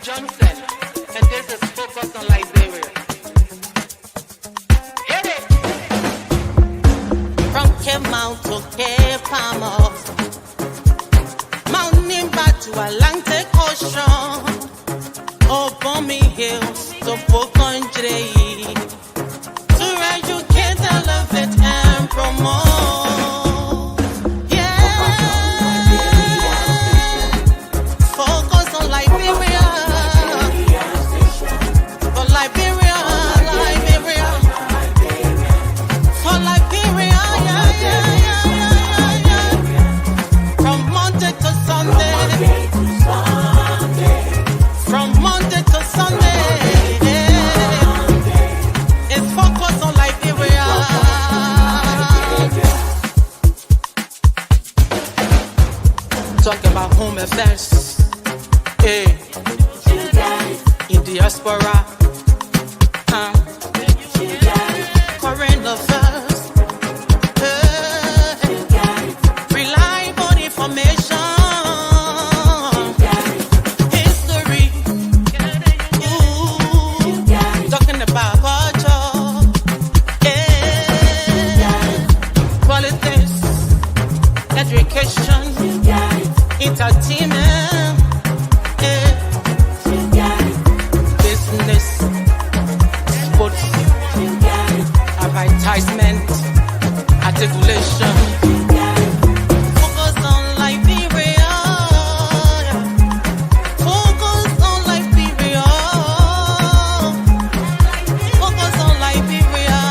Johnson, and this is Focus on Liberia. Hit it! From Cape Mount to Cape Palmas, mountain back to Atlantic Ocean, Obomi Hills to Pokonjre, to educate, elevate, and promote. Talk about home affairs, hey, in diaspora, current affairs, hey, reliable information, history, talking about culture, hey, politics, education, entertainment, business, sports, advertisement, articulation. Focus on Liberia. Focus on Liberia. Focus on Liberia.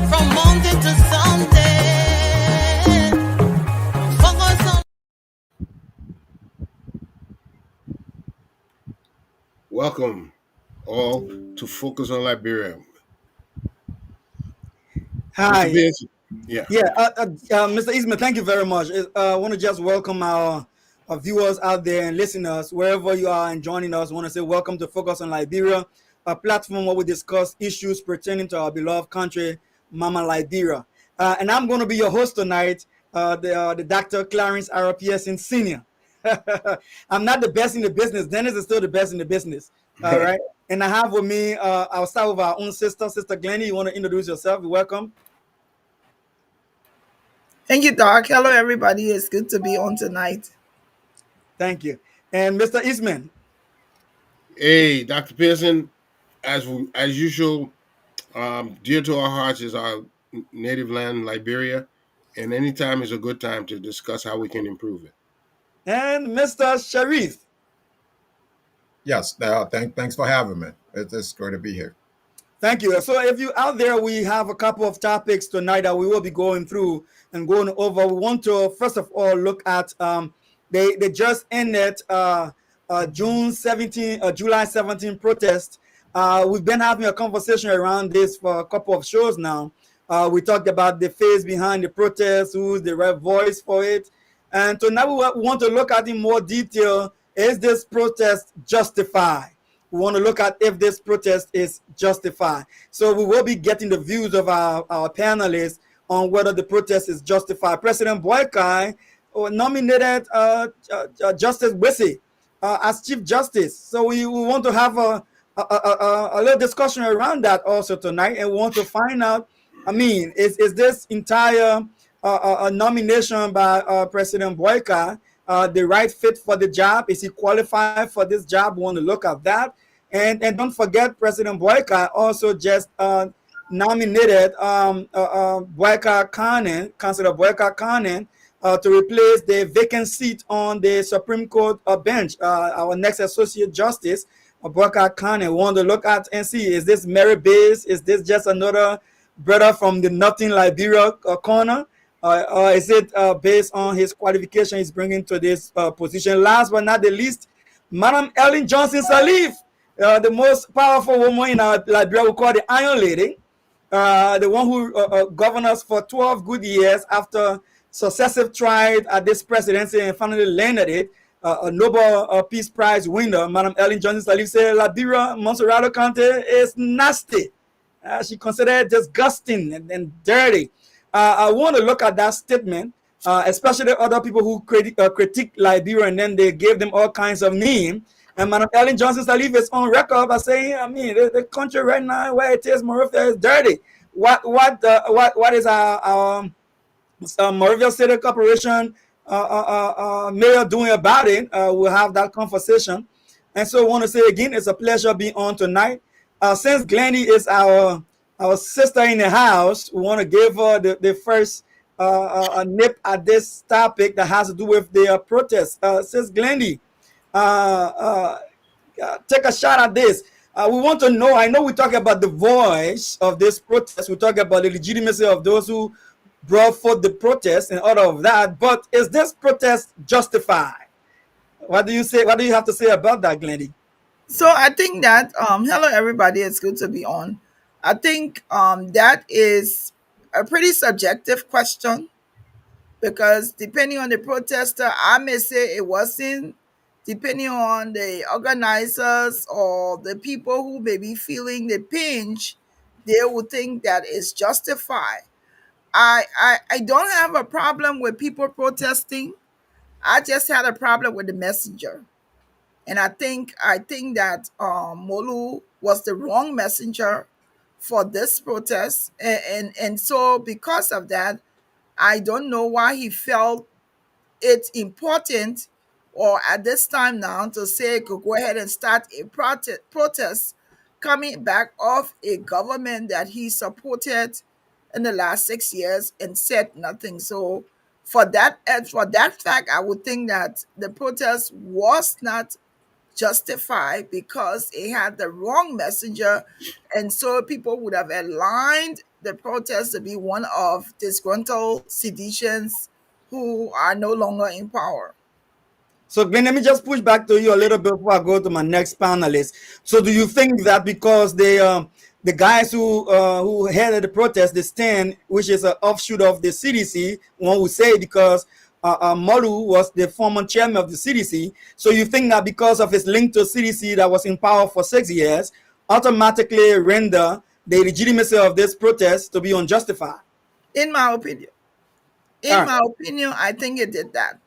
From Monday to Sunday. Welcome all to Focus on Liberia. Hi. Mr. Eastman, thank you very much. I want to just welcome our viewers out there and listeners, wherever you are and joining us. I want to say welcome to Focus on Liberia, a platform where we discuss issues pertaining to our beloved country, Mama Liberia. And I'm going to be your host tonight, the Dr. Clarence Pearson Senior. I'm not the best in the business. Dennis is still the best in the business. All right. And I have with me, I'll start with our own sister, Sister Glennie. You want to introduce yourself? You're welcome. Thank you, Doc. Hello, everybody. It's good to be on tonight. Thank you. And Mr. Eastman. Hey, Dr. Pearson, as usual, dear to our hearts is our native land, Liberia, and anytime is a good time to discuss how we can improve it. And Mr. Sharif. Yes, thanks for having me. It's great to be here. Thank you. So if you're out there, we have a couple of topics tonight that we will be going through and going over. We want to, first of all, look at, they just ended July 17 protest. We've been having a conversation around this for a couple of shows now. We talked about the face behind the protest, who's the right voice for it. And tonight we want to look at in more detail, is this protest justified? We want to look at if this protest is justified. So we will be getting the views of our panelists on whether the protest is justified. President Gbeisay nominated Justice Gbeisay as Chief Justice. So we want to have a little discussion around that also tonight, and we want to find out, is this entire a nomination by President Gbeisay the right fit for the job? Is he qualified for this job? We want to look at that. And don't forget, President Gbeisay also just nominated Gbeisay Kanneh, Councilor Gbeisay Kanneh, to replace the vacant seat on the Supreme Court bench. Our next Associate Justice, Gbeisay Kanneh. We want to look at and see, is this merit-based? Is this just another brother from the Nothing Liberia corner? Or is it based on his qualification he's bringing to this position? Last but not the least, Madam Ellen Johnson Sirleaf, the most powerful woman in our Liberia, we call the Iron Lady, the one who governed us for 12 good years after successive tried at this presidency and finally landed it. A Nobel Peace Prize winner, Madam Ellen Johnson Sirleaf, said Liberia, Monrovia County is nasty. She considered it disgusting and dirty. I want to look at that statement especially other people who critique Liberia, and then they gave them all kinds of name. And Madam Ellen Johnson Sirleaf is on record by saying, I mean, the country right now where it is, Monrovia is dirty. What is our Monrovia City Corporation mayor doing about it? We'll have that conversation. And so I want to say again, it's a pleasure being on tonight. Since Glendy is our sister in the house, we want to give her the first a nip at this topic that has to do with the protest. Since Glendy, uh, take a shot at this. We want to know. I know we talk about the voice of this protest. We talk about the legitimacy of those who brought forth the protest and all of that. But is this protest justified? What do you say? What do you have to say about that, Glendy? So I think that hello everybody, it's good to be on. I think that is a pretty subjective question because depending on the protester, I may say it wasn't. Depending on the organizers or the people who may be feeling the pinch, they would think that it's justified. I don't have a problem with people protesting. I just had a problem with the messenger. And I think that Molu was the wrong messenger for this protest. And so because of that, I don't know why he felt it's important or at this time now to say could go ahead and start a protest coming back off a government that he supported in the last 6 years and said nothing. So for that fact, I would think that the protest was not justified because it had the wrong messenger, and so people would have aligned the protest to be one of disgruntled seditionists who are no longer in power. So, Glenn, let me just push back to you a little bit before I go to my next panelist. So, do you think that because the guys who headed the protest, the stand, which is an offshoot of the CDC, one would say because Molu was the former chairman of the CDC, so you think that because of his link to CDC that was in power for 6 years, automatically render the legitimacy of this protest to be unjustified? In my opinion, All in right. my opinion, I think it did that.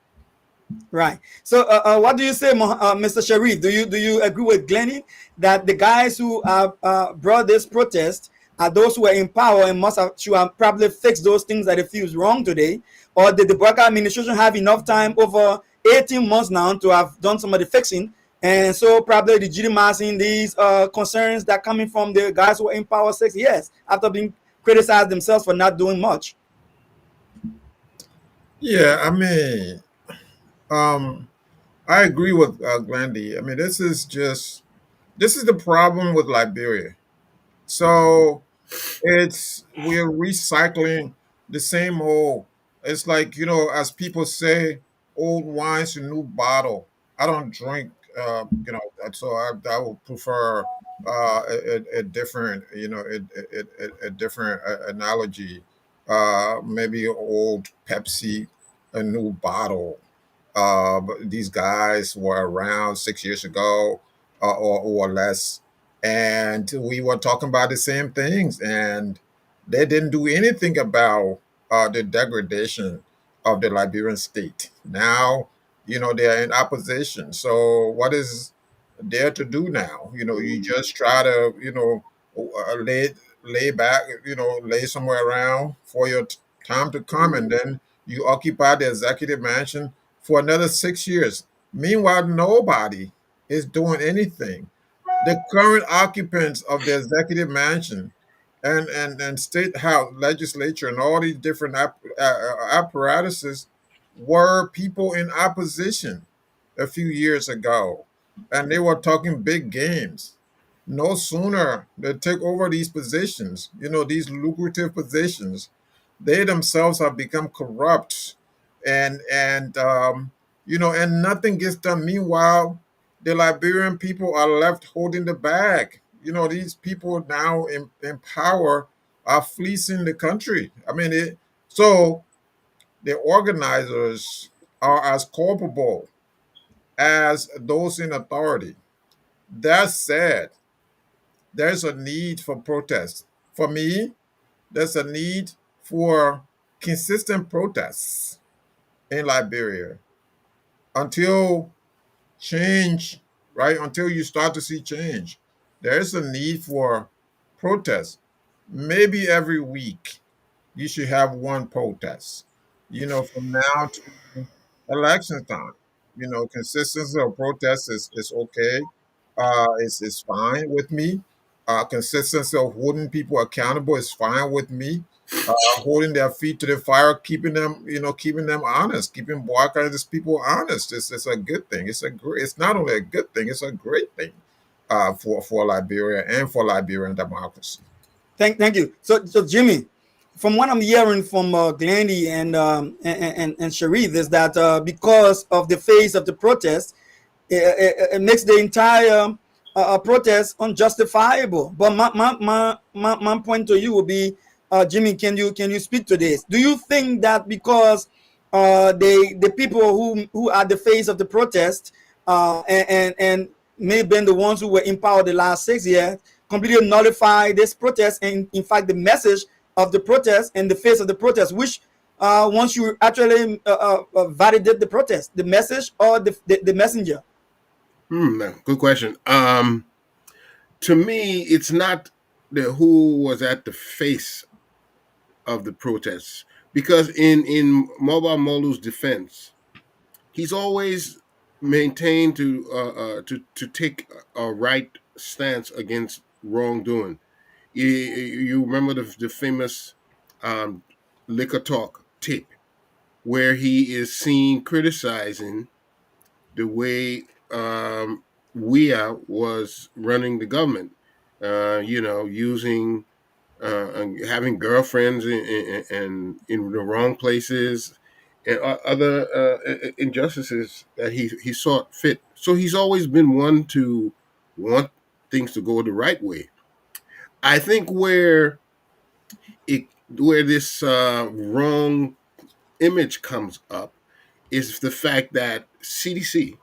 Right. So, what do you say, Mr. Sharif? Do you agree with Glennie that the guys who brought this protest are those who are in power and should have probably fixed those things that they feel is wrong today, or did the Barker administration have enough time over 18 months now to have done some of the fixing, and so probably legitimizing these concerns that coming from the guys who are in power 6 years after being criticized themselves for not doing much? Yeah, I mean, um, I agree with Glandy. I mean, this is the problem with Liberia. So we're recycling the same old. It's like, as people say, old wine's a new bottle. I don't drink, so I would prefer a different, a different analogy. Maybe an old Pepsi, a new bottle. But these guys were around 6 years ago, or less, and we were talking about the same things, and they didn't do anything about the degradation of the Liberian state. Now, they are in opposition. So, what is there to do now? You just try to, lay back, lay somewhere around for your time to come, and then you occupy the executive mansion for another 6 years. Meanwhile, nobody is doing anything. The current occupants of the executive mansion and state house, legislature, and all these different apparatuses were people in opposition a few years ago, and they were talking big games. No sooner they take over these positions, these lucrative positions, they themselves have become corrupt, and and nothing gets done. Meanwhile, the Liberian people are left holding the bag. These people now in power are fleecing the country. I mean, so the organizers are as culpable as those in authority. That said, there's a need for protest. For me, there's a need for consistent protests. in Liberia until change, right? Until you start to see change, there is a need for protest. Maybe every week you should have one protest, from now to election time. Consistency of protest is okay. Is fine with me. Consistency of holding people accountable is fine with me. Holding their feet to the fire, keeping them honest, keeping black artists people honest. It's a good thing. It's not only a good thing, it's a great thing for Liberia and for Liberian democracy. Thank you. So Jimmy, from what I'm hearing from Glendy and Sharif is that because of the phase of the protest, it makes the entire protest unjustifiable. But my point to you will be, Jimmy, can you speak to this? Do you think that because the people who are the face of the protest and may have been the ones who were in power the last 6 years completely nullify this protest, and in fact the message of the protest and the face of the protest, which once you actually validate the protest, the message or the messenger? Good question. To me, it's not the who was at the face of the protests, because in Mobile Molu's defense, he's always maintained to take a right stance against wrongdoing. You remember the famous um, liquor talk tape where he is seen criticizing the way Weah was running the government, using and having girlfriends in the wrong places, and other injustices that he sought fit. So he's always been one to want things to go the right way. I think where this wrong image comes up is the fact that CDC,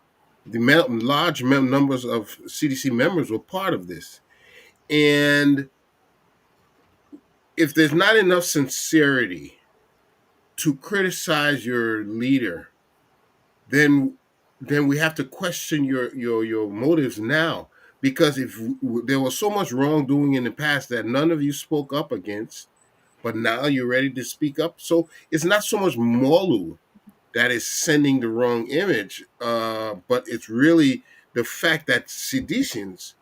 the large numbers of CDC members were part of this, and if there's not enough sincerity to criticize your leader, then we have to question your motives now. Because if there was so much wrongdoing in the past that none of you spoke up against, but now you're ready to speak up, so it's not so much Molu that is sending the wrong image, but it's really the fact that seditians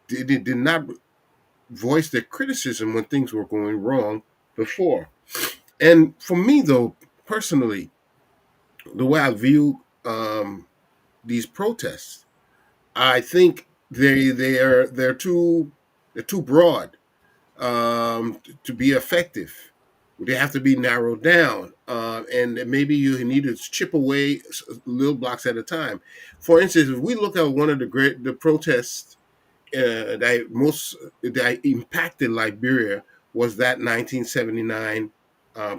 did not voice their criticism when things were going wrong before. And for me, though, personally, the way I view these protests, I think they're too broad to be effective. They have to be narrowed down, and maybe you need to chip away little blocks at a time. For instance, if we look at one of the protests that impacted Liberia was that 1979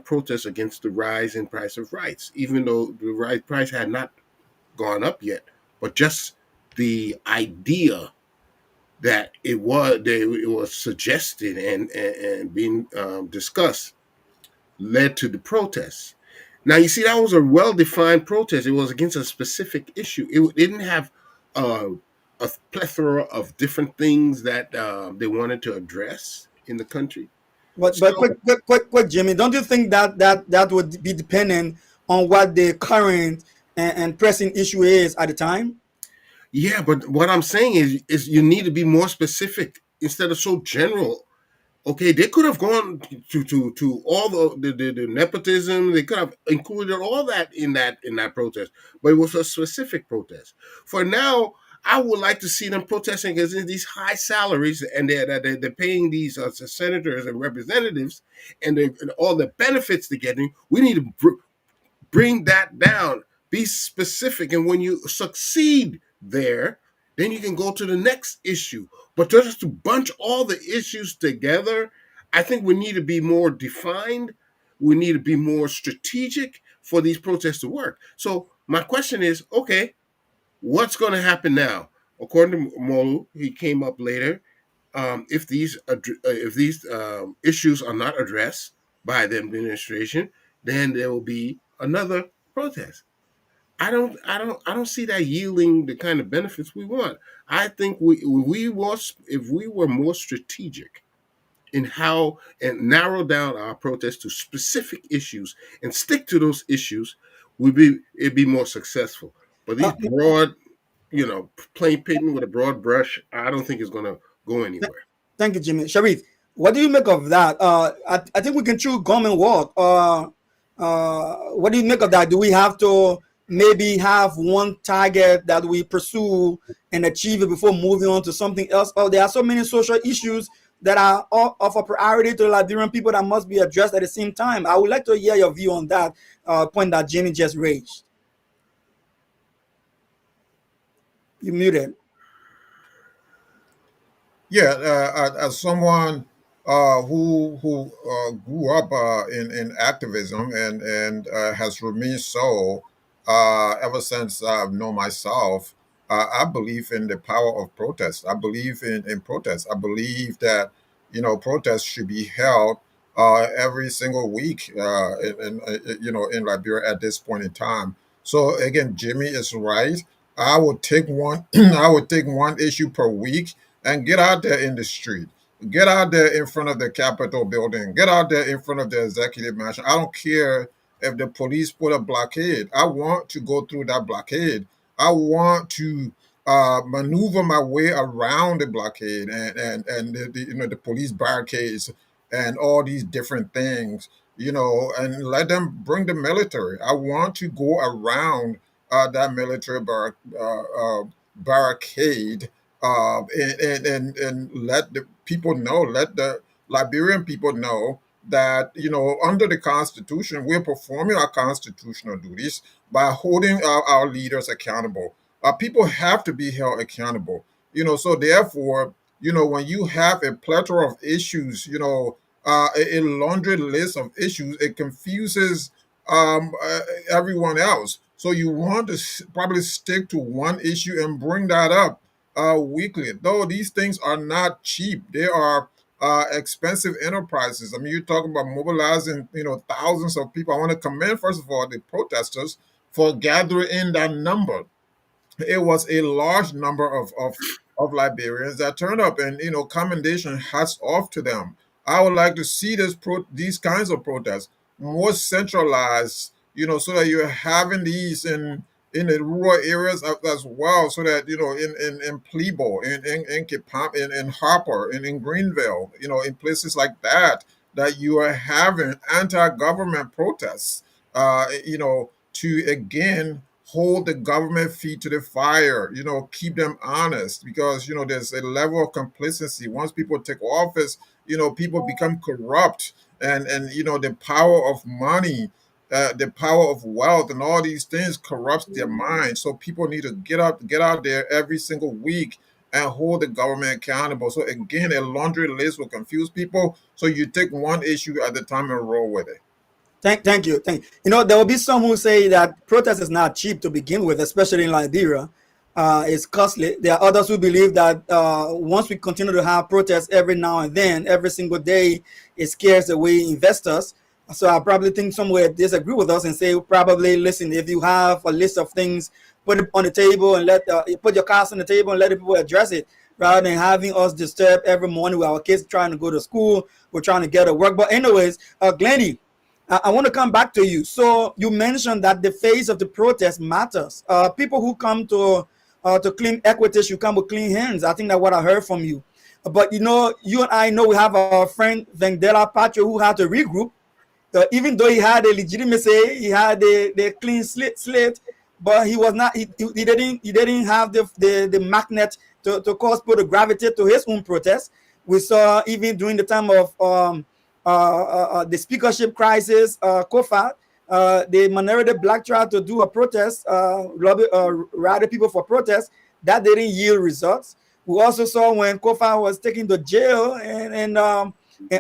protest against the rise in price of rice, even though the price had not gone up yet, but just the idea that it was suggested and being discussed led to the protests. Now you see that was a well-defined protest. It was against a specific issue. It didn't have uh, a plethora of different things that they wanted to address in the country. But So quick, Jimmy, don't you think that would be dependent on what the current and pressing issue is at the time? yeah, but what I'm saying is you need to be more specific instead of so general. Okay, they could have gone to all the nepotism. They could have included all that in that protest, but it was a specific protest. For now, I would like to see them protesting against these high salaries, and they're paying these senators and representatives, and all the benefits they're getting. We need to bring that down. Be specific, and when you succeed there, then you can go to the next issue. But just to bunch all the issues together, I think we need to be more defined. We need to be more strategic for these protests to work. So my question is, okay, what's going to happen now? According to Molu, he came up later. If these issues are not addressed by the administration, then there will be another protest. I don't see that yielding the kind of benefits we want. I think we was if we were more strategic in how and narrow down our protests to specific issues and stick to those issues, it'd be more successful. But these Uh, broad, plain painting with a broad brush, I don't think is going to go anywhere. Thank you, Jimmy. Sharif, what do you make of that? I think we can choose government work. What do you make of that? Do we have to maybe have one target that we pursue and achieve it before moving on to something else? Oh, there are so many social issues that are of a priority to the Liberian people that must be addressed at the same time. I would like to hear your view on that point that Jimmy just raised. You muted. Yeah, as someone who grew up in activism and has remained so ever since I've known myself, I believe in the power of protest. I believe in protest. I believe that protests should be held every single week in Liberia at this point in time. So again, Jimmy is right. I would take one. I would take one issue per week and get out there in the street. Get out there in front of the Capitol building. Get out there in front of the executive mansion. I don't care if the police put a blockade. I want to go through that blockade. I want to maneuver my way around the blockade and the police barricades and all these different things, and let them bring the military. I want to go around that military barricade and let the people know, let the Liberian people know that under the Constitution we're performing our constitutional duties by holding our leaders accountable. People have to be held accountable. So therefore, when you have a plethora of issues, a laundry list of issues, it confuses everyone else. So you want to probably stick to one issue and bring that up weekly. Though these things are not cheap, they are expensive enterprises. I mean, you're talking about mobilizing, thousands of people. I want to commend, first of all, the protesters for gathering in that number. It was a large number of Liberians that turned up, and commendation, hats off to them. I would like to see these kinds of protests more centralized, so that you're having these in the rural areas as well, so that in Plebo, in Kipam, in Harper, in Greenville, in places like that, that you are having anti-government protests, to again hold the government feet to the fire, keep them honest, because there's a level of complacency. Once people take office, people become corrupt, and the power of money, the power of wealth and all these things corrupts their minds. So people need to get out there every single week and hold the government accountable. So again, a laundry list will confuse people. So you take one issue at a time and roll with it. Thank you. There will be some who say that protest is not cheap to begin with, especially in Liberia. It's costly. There are others who believe that once we continue to have protests every now and then, every single day, it scares away investors. So I probably think some will disagree with us and say, probably, listen, if you have a list of things, put it on the table and put your cards on the table and let the people address it, rather than having us disturb every morning with our kids trying to go to school, we're trying to get to work. But anyways, Glennie, I want to come back to you. So you mentioned that the face of the protest matters. People who come to claim equity should come with clean hands. I think that's what I heard from you. But you and I know we have our friend Vendela Pacho who had to regroup. Even though he had a legitimacy, he had the clean slate, but he was not. He didn't have the magnet to cause people to gravitate to his own protest. We saw even during the time of the speakership crisis, Kofa, the minority black tried to do a protest, rally people for protest. That didn't yield results. We also saw when Kofa was taken to jail and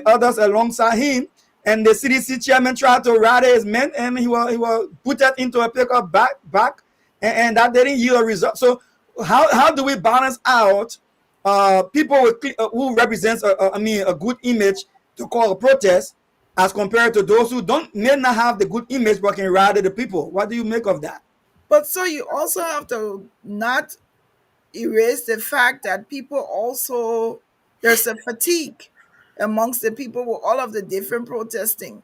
others alongside him, and the CDC chairman tried to rally his men, and he was put that into a pickup back, and that didn't yield a result. So how do we balance out people who represents a good image to call a protest, as compared to those who don't may not have the good image but can rally the people. What do you make of that? But so you also have to not erase the fact that people also, there's a fatigue amongst the people with all of the different protesting.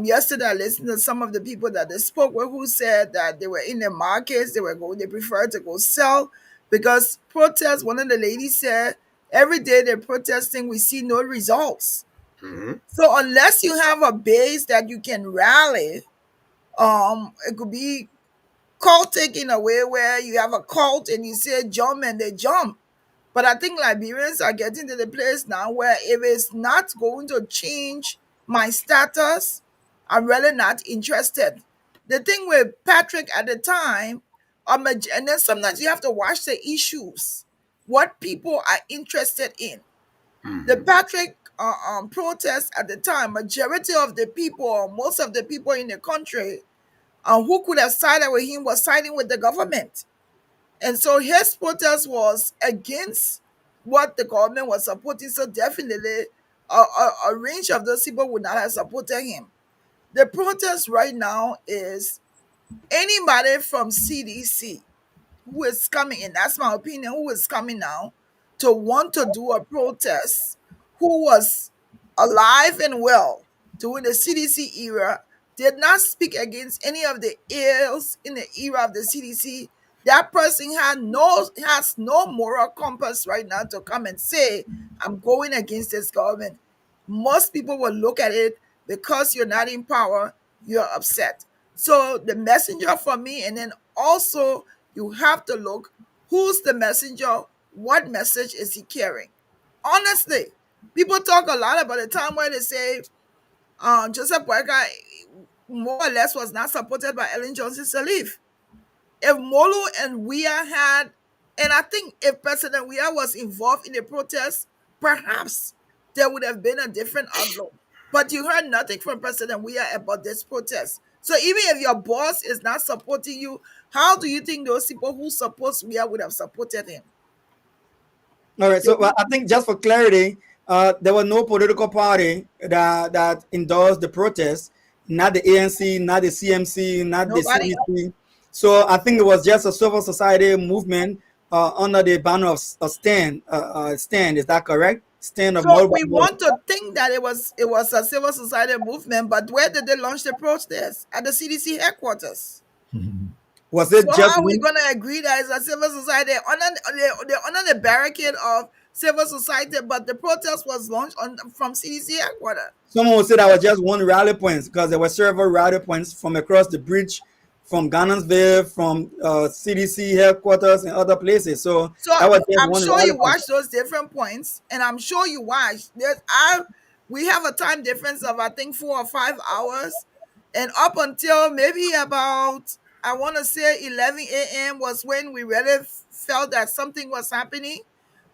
Yesterday I listened to some of the people that they spoke with who said that they were in the markets, they prefer to go sell because protest. One of the ladies said every day they're protesting, we see no results. Hmm. So unless you have a base that you can rally, it could be cultic in a way where you have a cult and you say jump and they jump. But I think Liberians are getting to the place now where if it's not going to change my status, I'm really not interested. The thing with Patrick at the time, and then sometimes you have to watch the issues, what people are interested in. The Hmm. Patrick protest at the time, majority of the people, or most of the people in the country, who could have sided with him was siding with the government. And so his protest was against what the government was supporting. So definitely a range of those people would not have supported him. The protest right now is anybody from CDC who is coming in, that's my opinion, who is coming now to want to do a protest, who was alive and well during the CDC era, did not speak against any of the ills in the era of the CDC. That person has no moral compass right now to come and say, I'm going against this government. Most people will look at it because you're not in power, you're upset. So the messenger for me, and then also you have to look who's the messenger, what message is he carrying. Honestly, people talk a lot about the time where they say Joseph Boyka more or less was not supported by Ellen Johnson Sirleaf. If Molu and Weah had, and I think if President Weah was involved in the protest, perhaps there would have been a different outlook. But you heard nothing from President Weah about this protest. So even if your boss is not supporting you, how do you think those people who support Weah would have supported him? All right. They So I think just for clarity, there was no political party that endorsed the protest, not the ANC, not the CMC, not the Nobody. CDC. So I think it was just a civil society movement under the banner of Stand. Stand, is that correct? Stand of So Mobile. we want to think that it was a civil society movement, but where did they launch the protest? At the CDC headquarters. Was So it just how are we one? gonna agree that it's a civil society? They're under the barricade of civil society, but the protest was launched from CDC headquarters. Someone would say that was just one rally points because there were several rally points from across the bridge, from Gannonsville, from CDC headquarters, and other places. So So that was just I'm one sure rally you point. watch those different points, and I'm sure you watch. We have a time difference of I think 4 or 5 hours, and up until maybe about I want to say 11 a.m. was when we really felt that something was happening.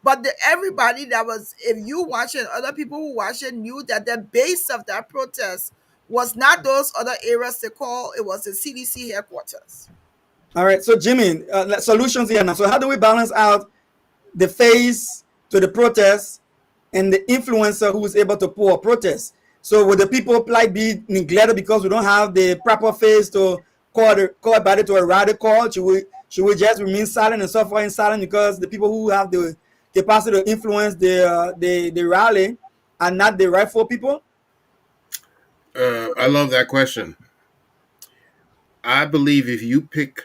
But everybody that was, if you watch it, other people who watch it knew that the base of that protest was not those other areas they call, it was the CDC headquarters. All right. So Jimmy, solutions here now. So how do we balance out the face to the protest and the influencer who is able to pull a protest? So would the people like be neglected because we don't have the proper face to call about it to a radical? Should we just remain silent and suffer in silence because the people who have the capacity to influence the rally are not the rightful people? I love that question. I believe if you pick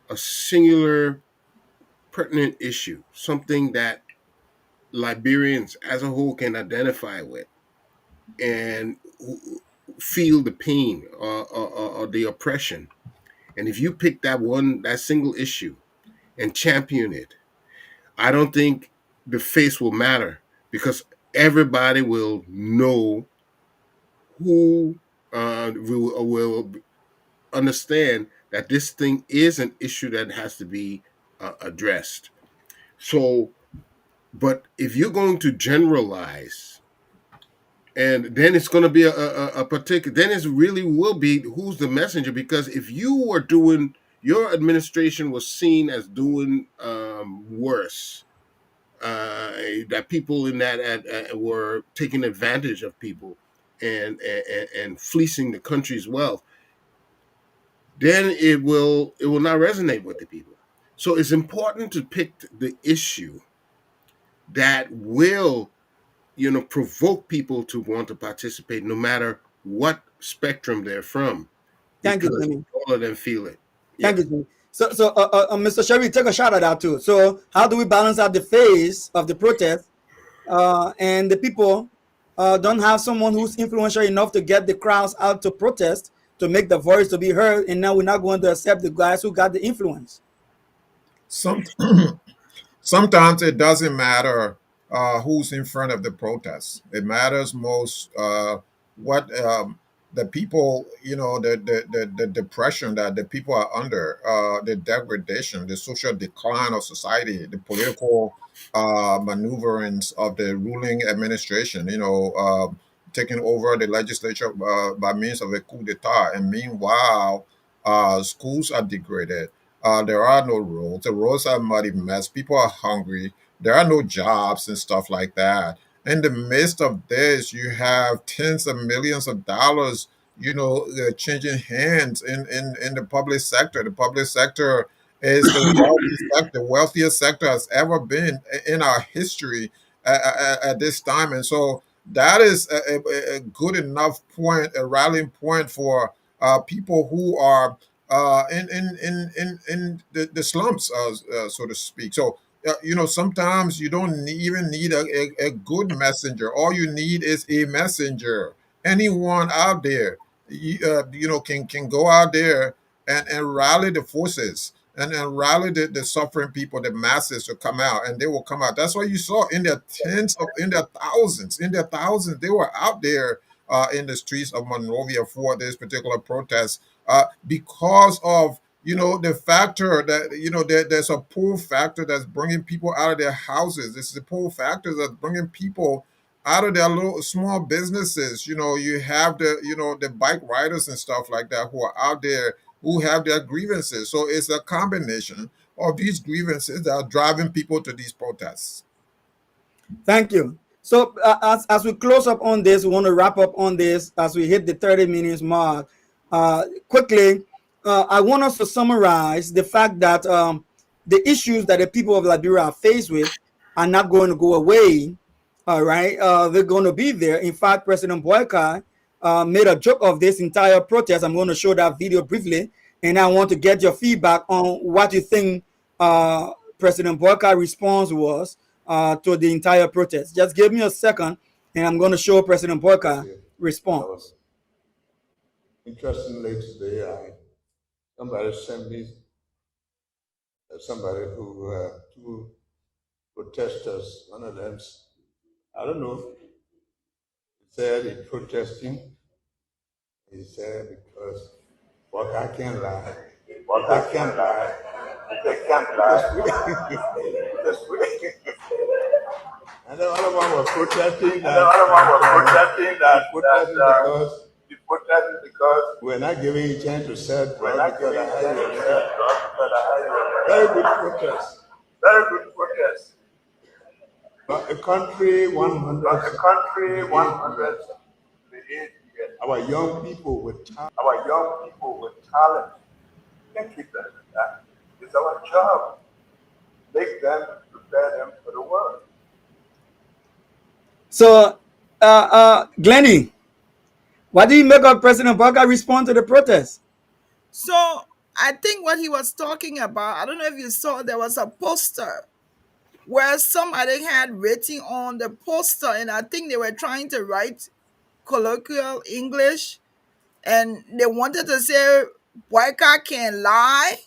a singular pertinent issue, something that Liberians as a whole can identify with and feel the pain or the oppression, and if you pick that single issue and champion it, I don't think the face will matter because everybody will know who will understand that this thing is an issue that has to be addressed. So, but if you're going to generalize, and then it's going to be a particular, then it really will be who's the messenger. Because if you were doing, your administration was seen as doing worse, that people in that were taking advantage of people, and fleecing the country's wealth, then it will not resonate with the people. So it's important to pick the issue that will provoke people to want to participate, no matter what spectrum they're from, Thank you, because Jimmy. all of them feel it. Thank Yeah. you, Jimmy. Mr. Sherry, take a shot at that too. So, how do we balance out the phase of the protest and the people don't have someone who's influential enough to get the crowds out to protest to make the voice to be heard, and now we're not going to accept the guys who got the influence. Some sometimes it doesn't matter who's in front of the protest. It matters most what the people, the depression that the people are under, the degradation, the social decline of society, the political maneuverings of the ruling administration, taking over the legislature by means of a coup d'etat. And meanwhile, schools are degraded. There are no roads. The roads are muddy mess. People are hungry. There are no jobs and stuff like that. In the midst of this, you have tens of millions of dollars, changing hands in the public sector. The public sector is the wealthiest sector has ever been in our history at this time. And so that is a good enough point, a rallying point for people who are in the slums, so to speak. So sometimes you don't even need a good messenger. All you need is a messenger. Anyone out there, can go out there and rally the forces and rally the suffering people, the masses to come out, and they will come out. That's why you saw in their thousands, they were out there in the streets of Monrovia for this particular protest because of the factor that there's a pull factor that's bringing people out of their houses. This is a pull factor that's bringing people out of their little small businesses. You have the bike riders and stuff like that who are out there who have their grievances. So it's a combination of these grievances that are driving people to these protests. Thank you. So, as we close up on this, we want to wrap up on this as we hit the 30 minutes mark. Quickly, I want us to summarize the fact that the issues that the people of Liberia are faced with are not going to go away. All right, they're going to be there. In fact, President Boyka made a joke of this entire protest. I'm going to show that video briefly, and I want to get your feedback on what you think President Boyka's response was to the entire protest. Just give me a second, and I'm going to show President Boyka's response. Interestingly, today, somebody sent me somebody who two protesters. One of them, I don't know, he said he's protesting. He said because Waka can't lie. Waka can't lie. They can't lie. And then all of them were protesting that. Protesting because we're not giving you a chance to sell drugs because very good protest. Very good protest. But a country 100. Our young people with talent. Can't keep them in that. It's our job. Make them, prepare them for the world. So, Glennie, what do you make of President Boyka respond to the protest? So I think what he was talking about, I don't know if you saw, there was a poster where somebody had written on the poster, and I think they were trying to write colloquial English, and they wanted to say Boyka can lie,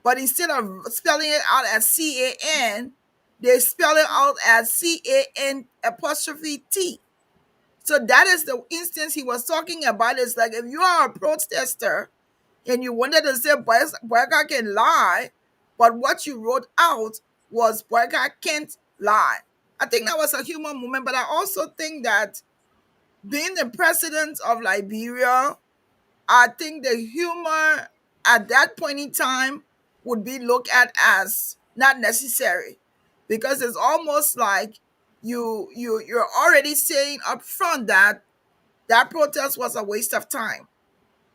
but instead of spelling it out as CAN, they spell it out as CAN apostrophe T. So that is the instance he was talking about. It's like if you are a protester and you wanted to say Boyka can lie, but what you wrote out was Boyka can't lie. I think that was a human movement, but I also think that being the president of Liberia, I think the humor at that point in time would be looked at as not necessary, because it's almost like you're already saying up front that that protest was a waste of time.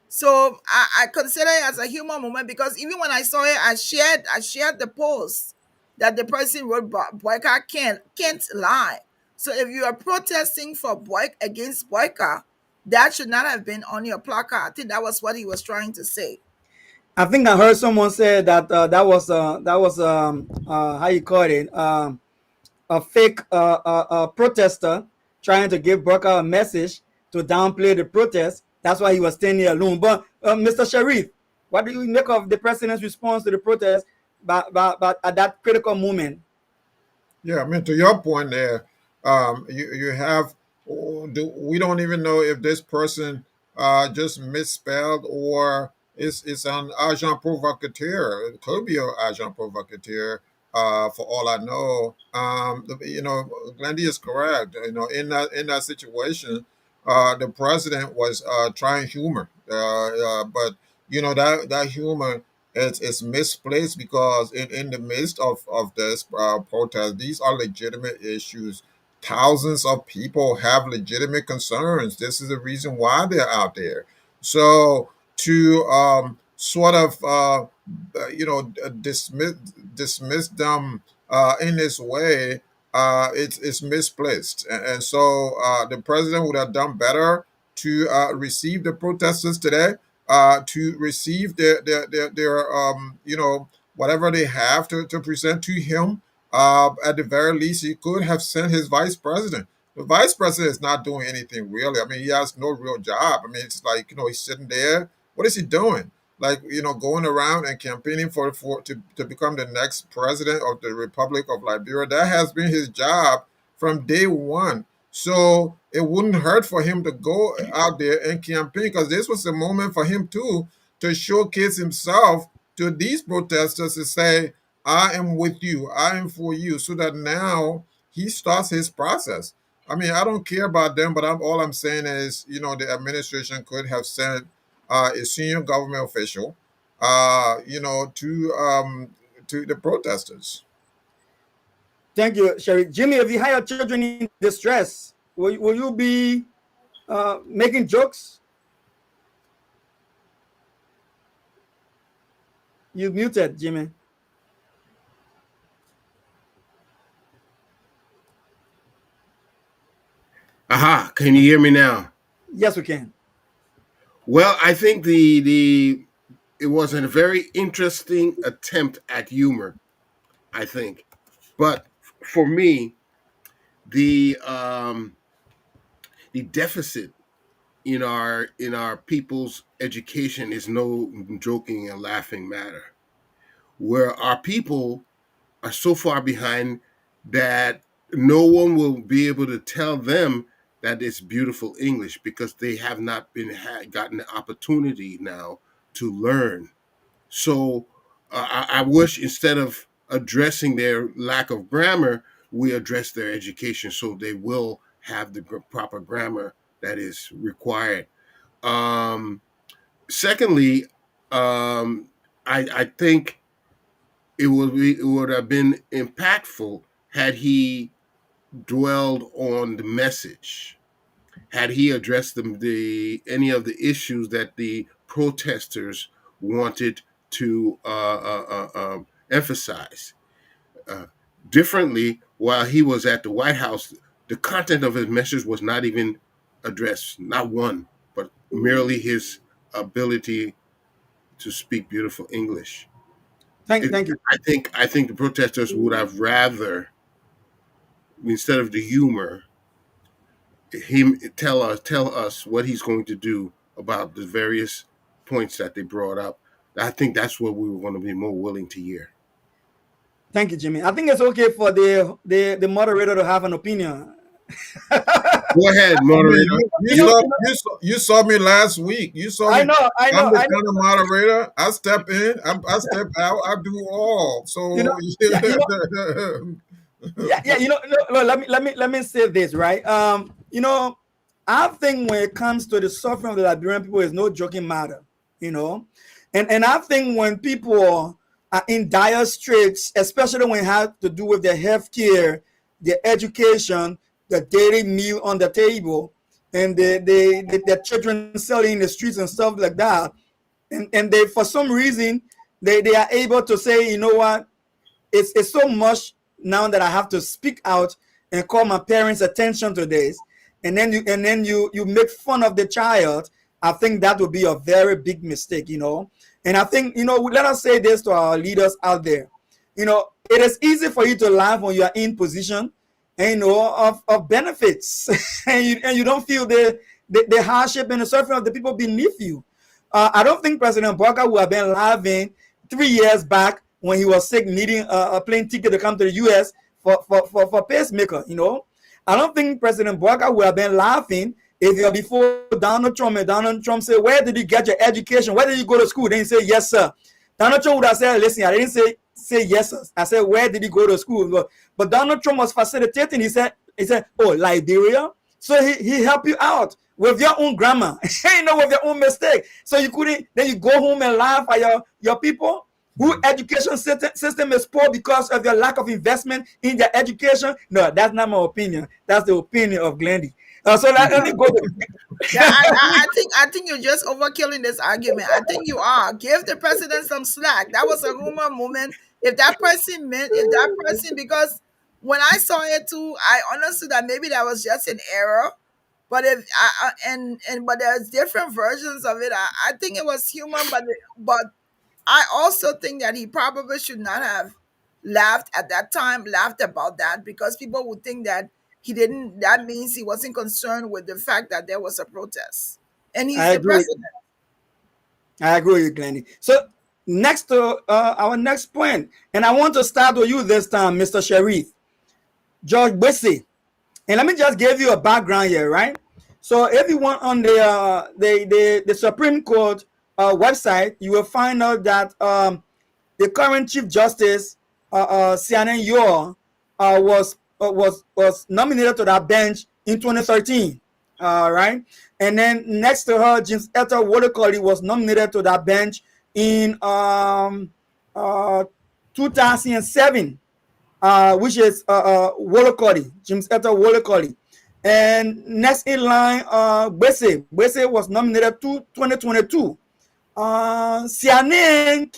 So I consider it as a human moment, because even when I saw it, I shared the post that the person wrote, boycott can't lie. So if you are protesting for against boycott, that should not have been on your placard. I think that was what he was trying to say. I think I heard someone say that that was how you call it, a fake protester trying to give Burka a message to downplay the protest. That's why he was standing alone. But Mr. Sharif, what do you make of the president's response to the protest? But at that critical moment, Yeah, I mean, to your point there, you have, we don't even know if this person just misspelled, or it's an agent provocateur. It could be an agent provocateur, for all I know. Glendy is correct. In that situation, the president was trying humor, but that humor, it's misplaced, because in the midst of this protest, these are legitimate issues. Thousands of people have legitimate concerns. This is the reason why they're out there. So to sort of dismiss them in this way, it's misplaced. And so the president would have done better to receive the protesters today, to receive their whatever they have to present to him. At the very least, he could have sent his vice president. The vice president is not doing anything really. I mean, he has no real job. I mean, it's like, he's sitting there. What is he doing? Like, going around and campaigning to become the next president of the Republic of Liberia. That has been his job from day one. So it wouldn't hurt for him to go out there and campaign, because this was a moment for him too to showcase himself to these protesters, to say, I am with you, I am for you, so that now he starts his process. I mean, I don't care about them, but all I'm saying is, the administration could have sent a senior government official, to the protesters. thank you, Sharif. Jimmy, if you had your children in distress, will you be making jokes? You muted, Jimmy. Aha, can you hear me now? Yes, we can. Well, I think it was a very interesting attempt at humor, I think. But for me, the the deficit in our people's education is no joking and laughing matter. Where our people are so far behind that no one will be able to tell them that it's beautiful English, because they have not gotten the opportunity now to learn. So I wish, instead of addressing their lack of grammar, we address their education, so they will have the proper grammar that is required. Um, Secondly, I think it would have been impactful had he dwelled on the message, had he addressed any of the issues that the protesters wanted to emphasize. Uh, Differently, while he was at the White House, the content of his message was not even addressed, not one, but merely his ability to speak beautiful English. Thank you. I think the protesters would have rather, instead of the humor, him tell us what he's going to do about the various points that they brought up. I think that's what we were going to be more willing to hear. Thank you, Jimmy. I think it's okay for the moderator to have an opinion. Go ahead, I mean, moderator. you saw me last week. You saw me. I know, I I'm know, the I kind know. of moderator. I step in. I step out. I do all. You know, So yeah, yeah. No, let me say this, right. I think when it comes to the suffering of the Liberian people, is no joking matter. You know, and I think when people are in dire straits, especially when it has to do with their health care, their education, the daily meal on the table, and their children selling in the streets and stuff like that. And they, for some reason, they are able to say, you know what, it's so much now that I have to speak out and call my parents' attention to this, and then you make fun of the child. I think that would be a very big mistake, you know. And I think, you know, let us say this to our leaders out there. You know, it is easy for you to laugh when you are in position, and you know, of benefits, and you don't feel the hardship and the suffering of the people beneath you. I don't think President Barker would have been laughing 3 years back when he was sick, needing a plane ticket to come to the U.S. for pacemaker. You know, I don't think President Barker would have been laughing if you before Donald Trump, and Donald Trump said, "Where did you get your education? Where did you go to school?" Then he said, "Yes, sir." Donald Trump would have said, "Listen, I didn't say yes, sir. I said, where did you go to school?" But Donald Trump was facilitating. He said, "Oh, Liberia." So he helped you out with your own grammar, you know, with your own mistake. So you couldn't, then you go home and laugh at your people who education system is poor because of your lack of investment in their education. No, that's not my opinion. That's the opinion of Glendy. So let me go to Yeah, I think you're just overkilling this argument. I think you are. Give the president some slack. That was a rumor moment. If that person, because when I saw it too, I understood that maybe that was just an error. But if but there's different versions of it. I think it was human, but I also think that he probably should not have laughed at that time, laughed about that, because people would think that he didn't, that means he wasn't concerned with the fact that there was a protest. And he's I the agree. president. I agree with you, Glendy. So next to our next point, and I want to start with you this time, Mr. Sharif, George Gbeisay. And let me just give you a background here, right? So if you want on the Supreme Court website, you will find out that the current Chief Justice Sianen Yor was nominated to that bench in 2013. Right, and then next to her, James Etta Watercolly was nominated to that bench in 2007, which is Watercolly, James Etta Watercolly. And next in line, Gbeisay was nominated to 2022. Sianen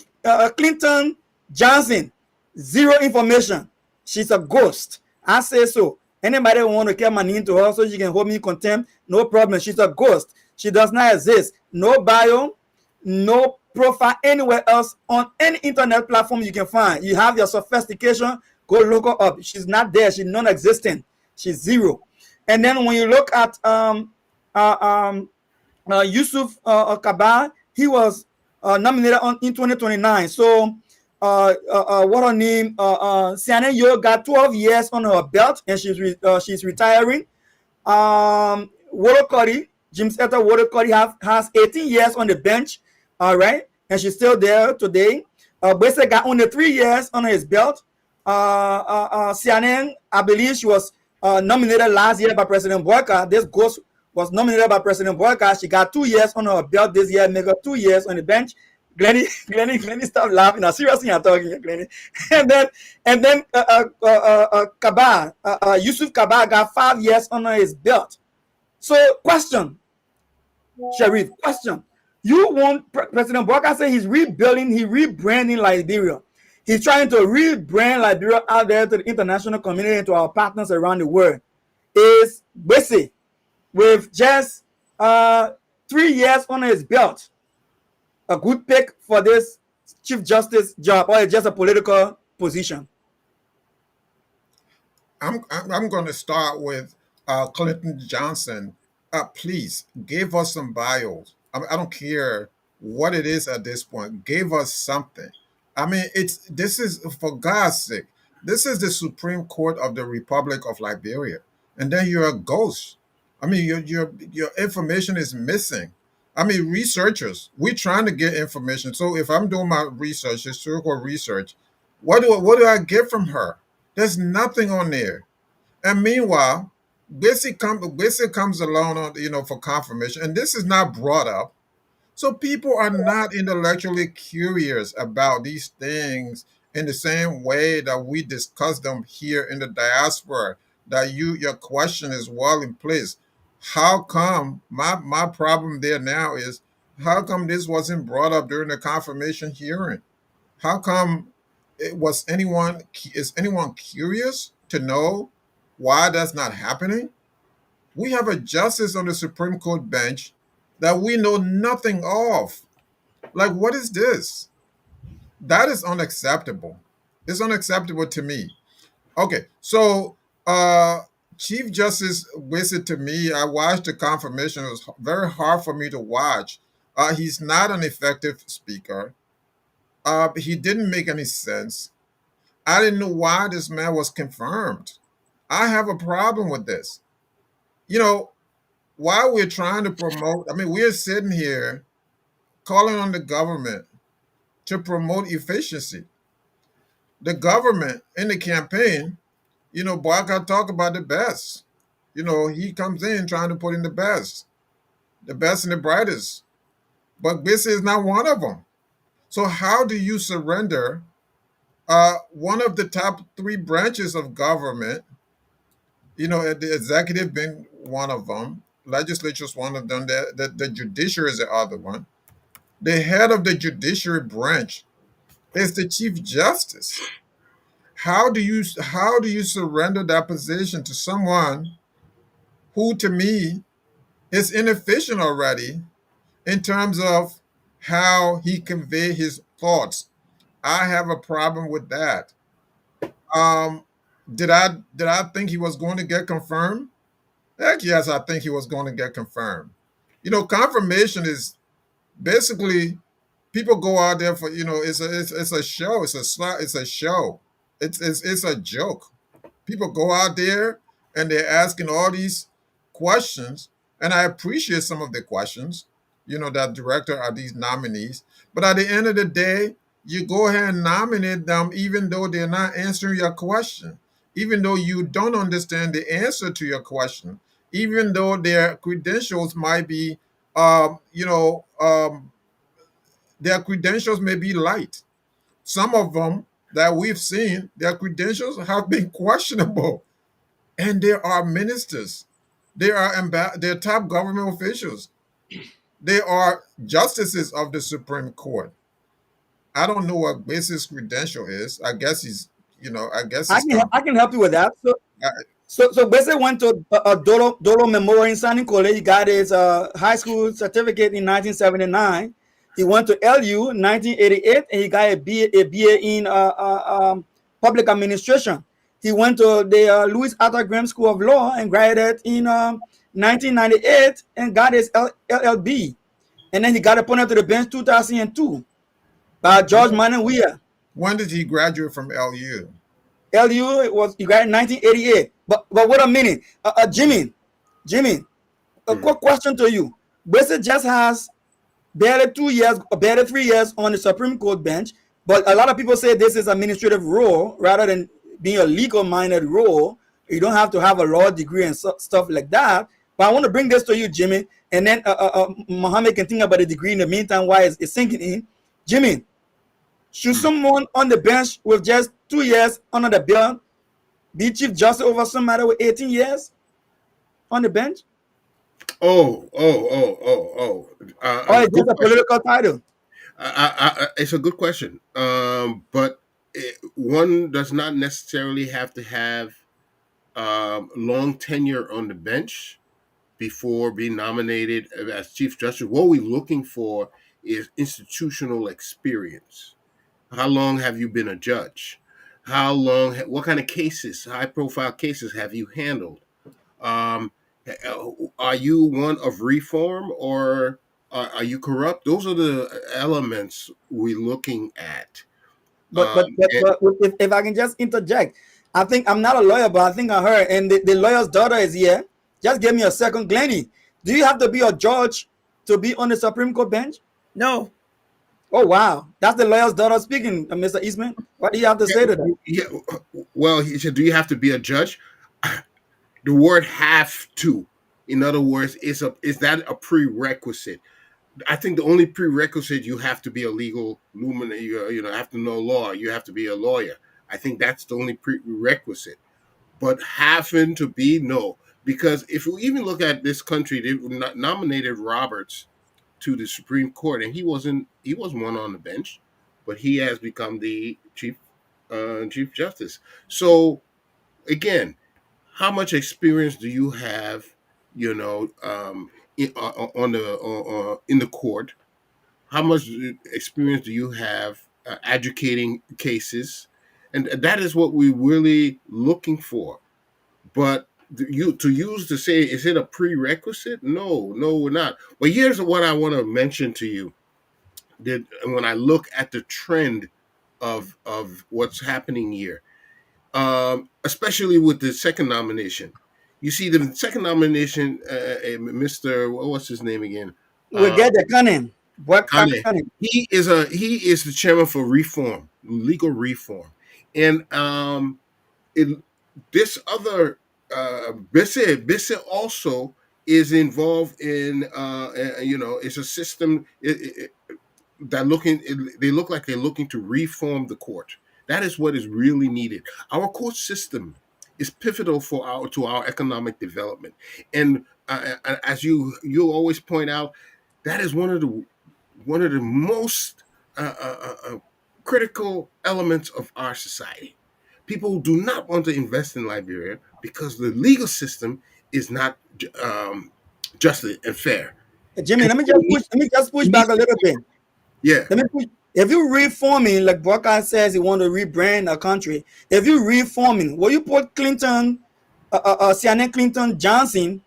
Clinton Johnson, zero information. She's a ghost. I say so. Anybody want to get money into her so she can hold me in contempt? No problem. She's a ghost. She does not exist. No bio, no profile anywhere else on any internet platform you can find. You have your sophistication, go look her up. She's not there. She's non-existent. She's zero. And then when you look at Yusuf Kabah, he was nominated in 2029. So what her name? Sianen Yor got 12 years on her belt, and she's retiring. Watercolly, James Etta Watercolly has 18 years on the bench. All right, and she's still there today. Gbeisay got only 3 years on his belt. Sianen, I believe she was nominated last year by President Barker. This ghost was nominated by President Barker. She got 2 years on her belt this year, make her 2 years on the bench. Glenny, stop laughing. Now, seriously, I'm talking here, Glenny. And then Kabah, Yusuf Kabah got 5 years on his belt. So, question, Sharif, question. You want President Barker say he's rebranding Liberia. He's trying to rebrand Liberia out there to the international community and to our partners around the world. Is Gbeisay with just 3 years on his belt a good pick for this Chief Justice job, or just a political position? I'm going to start with Clinton Johnson. Please give us some bios. I don't care what it is at this point. Give us something. I mean, this is, for God's sake. This is the Supreme Court of the Republic of Liberia, and then you're a ghost. I mean, your information is missing. I mean, researchers, we're trying to get information. So if I'm doing my research, historical research, what do I get from her? There's nothing on there. And meanwhile, Gbeisay comes along on, for confirmation, and this is not brought up. So people are not intellectually curious about these things in the same way that we discuss them here in the diaspora. That your question is well in place. How come my problem there now is how come this wasn't brought up during the confirmation hearing? How come it was anyone is anyone curious to know why that's not happening? We have a justice on the Supreme Court bench that we know nothing of. Like, what is this? That is unacceptable. It's unacceptable to me. Okay, so uh Chief Justice Gbeisay, to me, I watched the confirmation. It was very hard for me to watch. He's not an effective speaker. He didn't make any sense. I didn't know why this man was confirmed. I have a problem with this. You know, while we're trying to promote, I mean, we're sitting here calling on the government to promote efficiency. The government in the campaign, Barker talk about the best. He comes in trying to put in the best and the brightest. But this is not one of them. So how do you surrender one of the top three branches of government? The executive being one of them, legislature is one of them, the judiciary is the other one. The head of the judiciary branch is the chief justice. How do you surrender that position to someone who, to me, is inefficient already in terms of how he convey his thoughts? I have a problem with that. Um, did I think he was going to get confirmed? Heck yes, I think he was going to get confirmed. Confirmation is basically people go out there for it's a show. It's a show. It's a joke. People go out there and they're asking all these questions, and I appreciate some of the questions. That director are these nominees, but at the end of the day, you go ahead and nominate them, even though they're not answering your question, even though you don't understand the answer to your question, even though their credentials might be, um, you know, um, their credentials may be light. Some of them that we've seen, their credentials have been questionable, and there are ministers, they're top government officials, they are justices of the Supreme Court. I don't know what basis credential is. I guess I he's can come. I can help you with that. So I, Gbeisay went to Dolo Memorial in San Nicolas. He got his high school certificate in 1979. He went to LU in 1988, and he got a BA in public administration. He went to the Louis Arthur Graham School of Law and graduated in 1998 and got his LLB. And then he got appointed to the bench 2002 by George Monrovia. when did he graduate from LU? LU he got in 1988. But wait a minute, Jimmy, a quick question to you. Gbeisay just has barely 2 years, barely 3 years on the Supreme Court bench, but a lot of people say this is administrative role rather than being a legal-minded role. You don't have to have a law degree and stuff like that. But I want to bring this to you, Jimmy, and then Mohammed can think about the degree in the meantime while it's sinking in. Jimmy, should someone on the bench with just 2 years under the belt be chief justice over somebody with 18 years on the bench? Or is Good this a question. political title? It's a good question. But one does not necessarily have to have long tenure on the bench before being nominated as Chief Justice. What we're looking for is institutional experience. How long have you been a judge? What kind of cases, high profile cases, have you handled? Um, are you one of reform, or are you corrupt? Those are the elements we're looking at. But but but, And but if I can just interject, I think I'm not a lawyer, but I think I heard, and the lawyer's daughter is here. Just give me a second, Glennie. Do you have to be a judge to be on the Supreme Court bench? No. Oh wow, that's the lawyer's daughter speaking, Mr. Eastman. What do you have to say to that? yeah, well, he said, "Do you have to be a judge?" The word "have to," in other words, is that a prerequisite? I think the only prerequisite, you have to be a legal luminary. Have to know law. You have to be a lawyer. I think that's the only prerequisite. But having to be, no, because if you even look at this country, they nominated Roberts to the Supreme Court, and he wasn't one on the bench, but he has become the chief justice. So again, how much experience do you have? On the in the court, how much experience do you have adjudicating cases? And that is what we're really looking for. But you to use to say, is it a prerequisite? No, no, we're not. But here's what I want to mention to you. That when I look at the trend of what's happening here, especially with the second nomination, you see the second nomination, Mr. What's his name again? We get the Kanneh. What Kanneh. Kanneh? He is the chairman for reform, legal reform, and it, this other Gbeisay also is involved in it's a system that they look like they're looking to reform the court. That is what is really needed. Our court system is pivotal for our economic development, and as you always point out, that is one of the most critical elements of our society. People do not want to invest in Liberia because the legal system is not just and fair. Jimmy, And let me so just push. Let me just push it needs back a to little bit. change. Yeah. Let me push. If you reforming, like Buckeye says, he want to rebrand a country. If you reforming, will you put Clinton, Senator Clinton Johnson,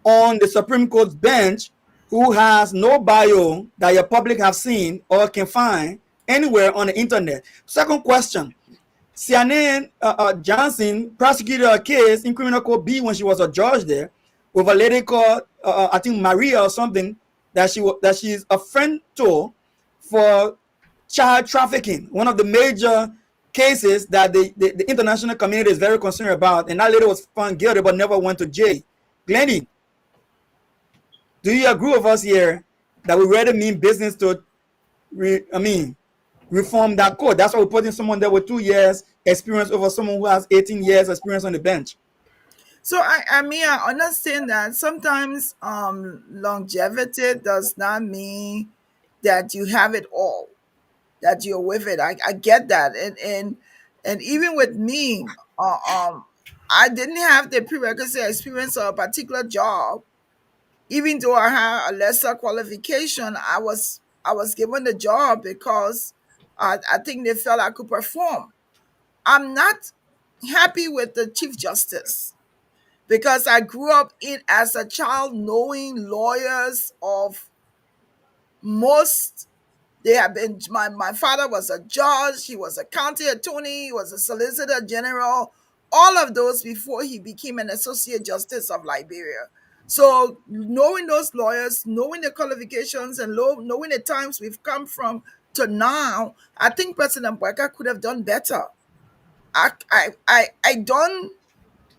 on the Supreme Court's bench, who has no bio that your public have seen or can find anywhere on the internet? Second question: CNN Johnson prosecuted a case in criminal court B when she was a judge there with a lady called I think Maria or something that she's a friend to for child trafficking. One of the major cases that the international community is very concerned about, and that lady was found guilty but never went to jail. Glenny, do you agree with us here that we really mean business to reform that code? That's why we're putting someone there with 2 years experience over someone who has 18 years experience on the bench. So I understand that sometimes longevity does not mean that you have it all, that you're with it. I get that, and even with me, I didn't have the prerequisite experience of a particular job. Even though I had a lesser qualification, I was given the job because I think they felt I could perform. I'm not happy with the chief justice because I grew up in as a child knowing lawyers of most. They have been, my father was a judge, he was a county attorney, he was a solicitor general, all of those before he became an associate justice of Liberia. So knowing those lawyers, knowing the qualifications, and knowing the times we've come from to now, I think President Boyka could have done better. I don't.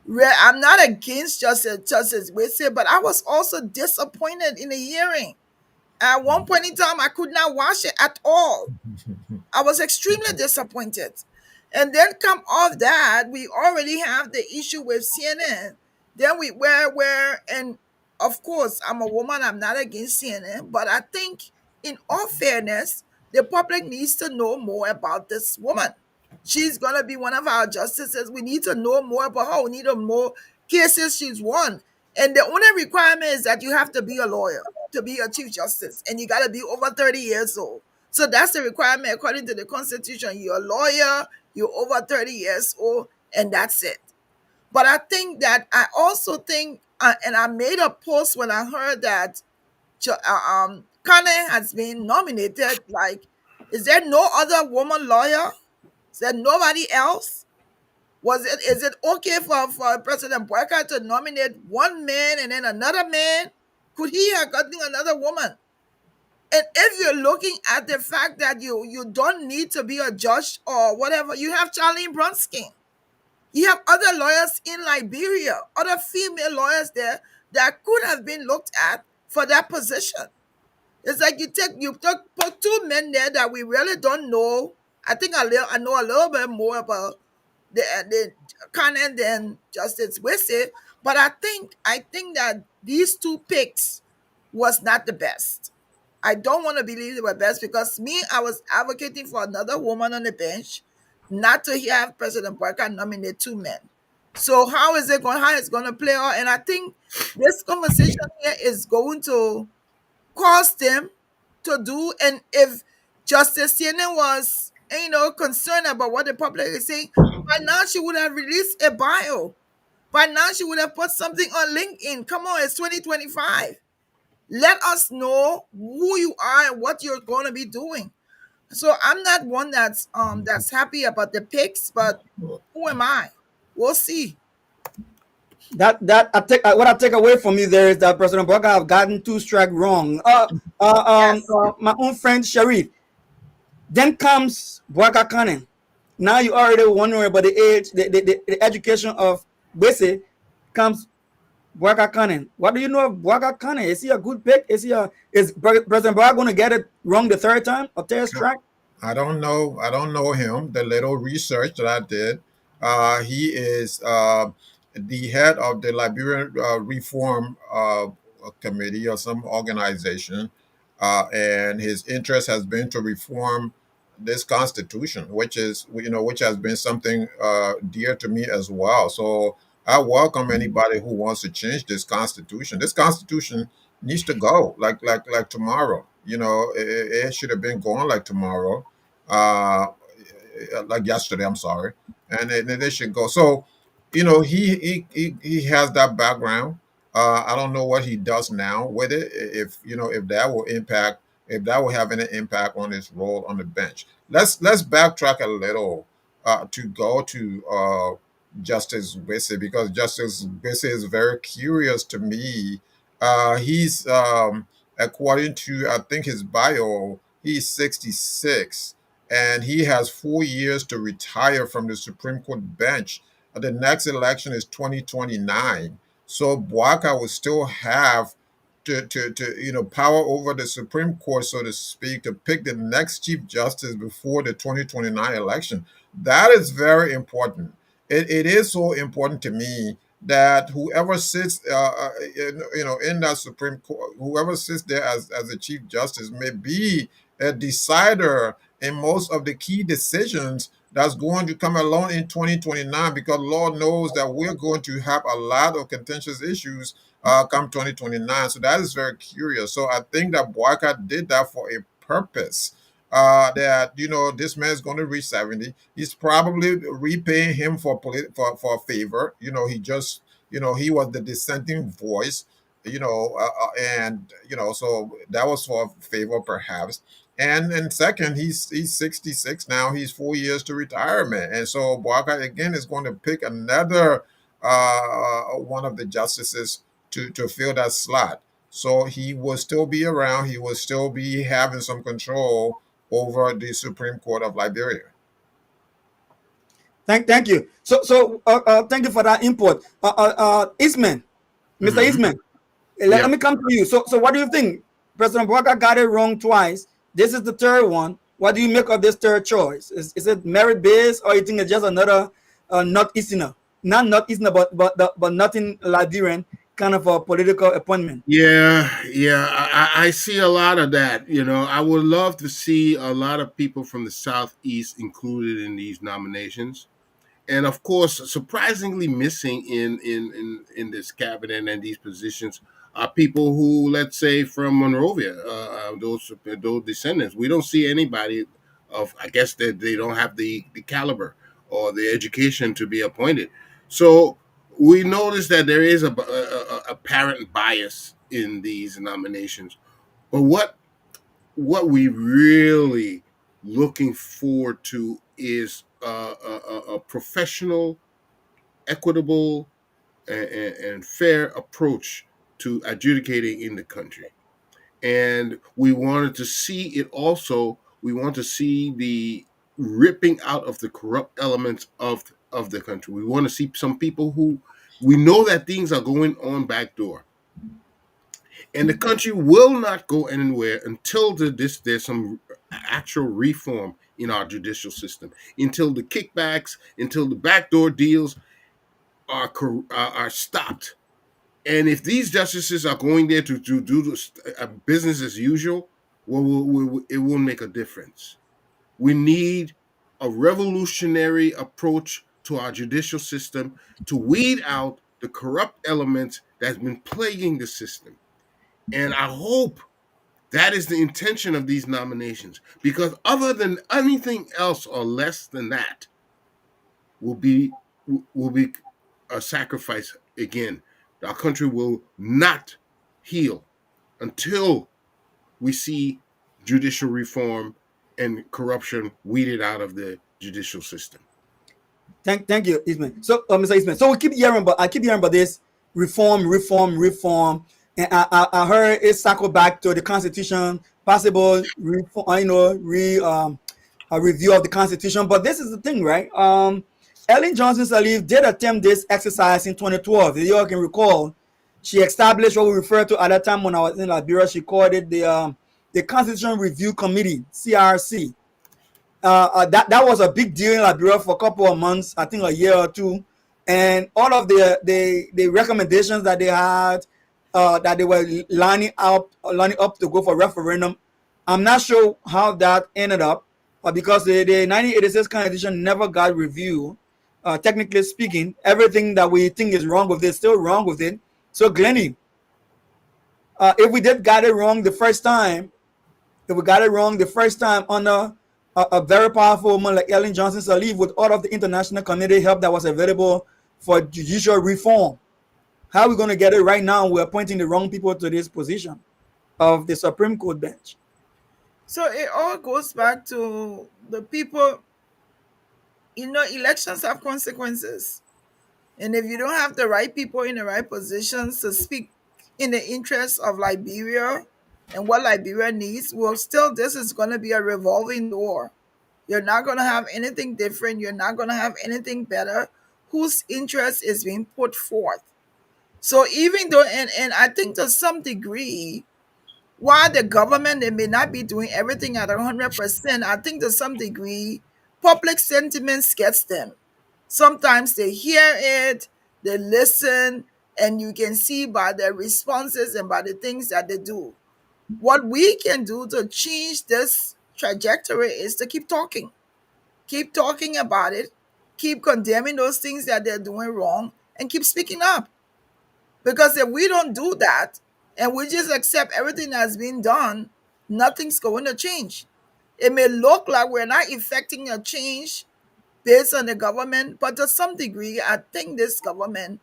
I'm not against Justice Gbeisay, but I was also disappointed in the hearing. At one point in time, I could not watch it at all. I was extremely disappointed. And then come off that, we already have the issue with CNN. Then we where and of course I'm a woman, I'm not against CNN, but I think in all fairness, the public needs to know more about this woman. She's gonna be one of our justices. We need to know more about her. We need to know more cases she's won. And the only requirement is that you have to be a lawyer to be a chief justice, and you gotta be over 30 years old. So that's the requirement according to the Constitution. You're a lawyer, you're over 30 years old, and that's it. But I think that I also think, and I made a post when I heard that Kanneh has been nominated. Like, is there no other woman lawyer? Is there nobody else? Is it okay for President Boyka to nominate one man and then another man? Could he have gotten another woman? And if you're looking at the fact that you don't need to be a judge or whatever, you have Charlene Brunskin. You have other lawyers in Liberia, other female lawyers there that could have been looked at for that position. It's like put two men there that we really don't know. I think I know a little bit more about the Kanneh than Justice Gbeisay, But I think that these two picks was not the best. I don't want to believe they were best because me, I was advocating for another woman on the bench, not to have President Barker nominate two men. So how is going to play out? And I think this conversation here is going to cause them to do. And if Justice CNN was, concerned about what the public is saying, by now she would have released a bio. By now she would have put something on LinkedIn. Come on, it's 2025. Let us know who you are and what you're going to be doing. So I'm not one that's happy about the picks, but who am I? We'll see. That I take what I take away from you there is that President Barker have gotten two strike wrong. Yes. My own friend Sharif. Then comes Barker Kanneh. Now you already wondering about the age, the education of Gbeisay. Comes Barker Kanneh. What do you know of Barker Kanneh? Is he a good pick? Is President Barker going to get it wrong the third time or third strike? I don't know. I don't know him. The little research that I did, he is the head of the Liberian Reform Committee or some organization, and his interest has been to reform this constitution, which is which has been something dear to me as well. So I welcome anybody who wants to change this constitution. This constitution needs to go like tomorrow. It should have been gone like tomorrow, uh, like yesterday. I'm sorry, and they should go. So, he has that background. I don't know what he does now with it. If that will impact, if that will have any impact on his role on the bench. Let's backtrack a little to go to Justice Gbeisay, because Justice Gbeisay is very curious to me. He's according to, I think, his bio, he's 66 and he has 4 years to retire from the Supreme Court bench. The next election is 2029. So Boaka will still have to power over the Supreme Court, so to speak, to pick the next Chief Justice before the 2029 election. That is very important. It is so important to me that whoever sits in that Supreme Court, whoever sits there as a Chief Justice, may be a decider in most of the key decisions that's going to come along in 2029, because Lord knows that we're going to have a lot of contentious issues come 2029. So that is very curious. So I think that Boycott did that for a purpose. That this man is going to reach 70. He's probably repaying him for a favor. He was the dissenting voice. And so that was for a favor perhaps. And second, he's 66 now. He's 4 years to retirement, and so Boakai again is going to pick another one of the justices to fill that slot. So he will still be around. He will still be having some control over the Supreme Court of Liberia. Thank you. So thank you for that input. Eastman, Mr. Mhm. Eastman, Yeah. let me come to you. So what do you think? President Barker got it wrong twice. This is the third one. What do you make of this third choice? Is it merit based, or you think it's just another northeasterner, not northeasterner, but nothing Liberian kind of a political appointment? Yeah. I see a lot of that. I would love to see a lot of people from the Southeast included in these nominations. And of course, surprisingly missing in this cabinet and these positions are people who, let's say, from Monrovia, those descendants. We don't see anybody of, I guess, that they don't have the caliber or the education to be appointed. So we notice that there is a apparent bias in these nominations. But what we really looking forward to is a professional, equitable, and fair approach to adjudicating in the country. And we wanted to see it also. We want to see the ripping out of the corrupt elements of the country. We want to see some people who we know that things are going on backdoor, and the country will not go anywhere until there's some actual reform in our judicial system, until the kickbacks, until the backdoor deals are stopped. And if these justices are going there to do this, business as usual, well, it will make a difference. We need a revolutionary approach to our judicial system to weed out the corrupt elements that's been plaguing the system. And I hope that is the intention of these nominations, because other than anything else or less than that will be will be a sacrifice again. Our country will not heal until we see judicial reform and corruption weeded out of the judicial system. Thank you, Ismail. So, Mr. Ismail. So I keep hearing about this reform, and I heard it circle back to the Constitution, possible reform, a review of the Constitution. But this is the thing, right? Ellen Johnson Sirleaf did attempt this exercise in 2012. If you all can recall, she established what we refer to at that time when I was in Liberia. She called it the Constitution Review Committee, CRC. That was a big deal in Liberia for a couple of months, I think a year or two, and all of the recommendations that they had, that they were lining up to go for referendum. I'm not sure how that ended up, because the 1986 Constitution never got reviewed. Technically speaking, everything that we think is wrong with it is still wrong with it. So, Glennie, if we did got it wrong the first time, under a very powerful woman like Ellen Johnson Sirleaf, with all of the international community help that was available for judicial reform, how are we going to get it right now? We're appointing the wrong people to this position of the Supreme Court bench. So it all goes back to the people. Elections have consequences. And if you don't have the right people in the right positions to speak in the interest of Liberia and what Liberia needs, well, still, this is going to be a revolving door. You're not going to have anything different. You're not going to have anything better whose interest is being put forth. So even though, and I think to some degree, while the government, they may not be doing everything at 100%, I think to some degree, public sentiments gets them. Sometimes they hear it, they listen, and you can see by their responses and by the things that they do. What we can do to change this trajectory is to keep talking about it, keep condemning those things that they're doing wrong, and keep speaking up. Because if we don't do that and we just accept everything that's been done, nothing's going to change. It may look like we're not effecting a change based on the government, but to some degree, I think this government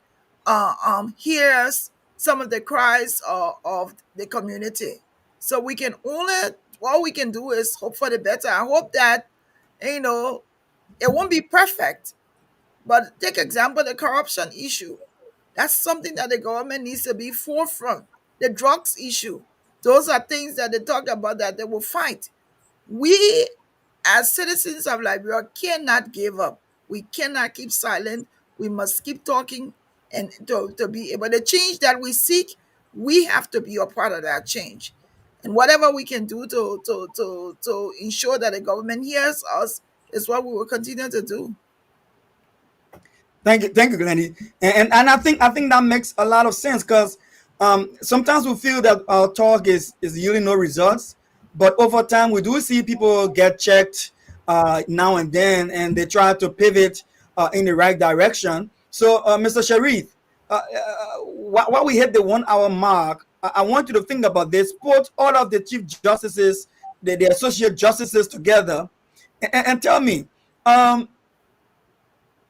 hears some of the cries of the community. So we can only, all we can do is hope for the better. I hope that, it won't be perfect, but take example, the corruption issue. That's something that the government needs to be forefront. The drugs issue. Those are things that they talk about that they will fight. We, as citizens of Liberia, cannot give up. We cannot keep silent. We must keep talking, and to be able to change that we seek, we have to be a part of that change. And whatever we can do to ensure that the government hears us is what we will continue to do. Thank you, Glennie. And I think that makes a lot of sense, because sometimes we feel that our talk is yielding no results, but over time we do see people get checked now and then, and they try to pivot in the right direction. So, Mr. Sharif, while we hit the 1 hour mark, I want you to think about this. Put all of the chief justices, the associate justices together, and tell me,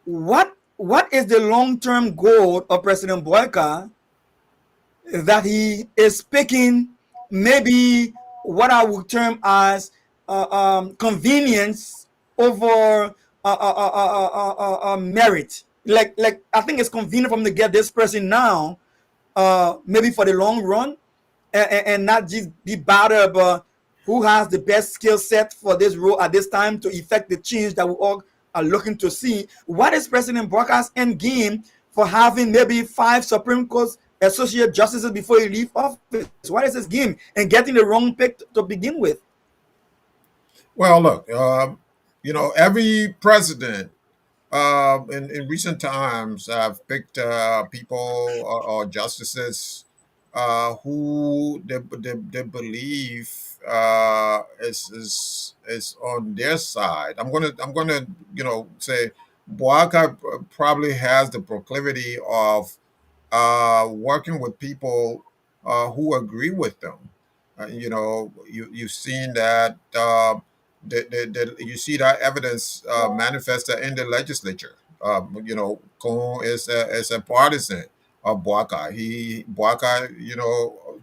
what is the long-term goal of President Boyka, that he is picking maybe what I would term as convenience over merit. Like I think it's convenient for him to get this person now, maybe for the long run, and not just be bothered about who has the best skill set for this role at this time to effect the change that we all are looking to see. What is President Boyka's end game for having maybe 5 Supreme Court associate justices before he leave office? What is his game, and getting the wrong pick to begin with? Well, look, every president In recent times, I've picked people or justices who they believe is on their side. I'm gonna say Boaka probably has the proclivity of working with people who agree with them. You've seen that you see that evidence manifested in the legislature. Kong is a partisan of Boakai. Boakai,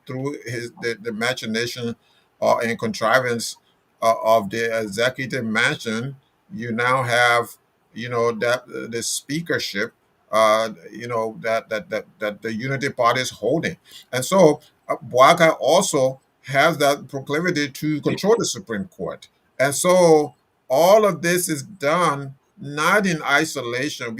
through the machination and contrivance of the executive mansion, you now have that the speakership that the Unity Party is holding. And so Boakai also has that proclivity to control the Supreme Court. And so all of this is done not in isolation.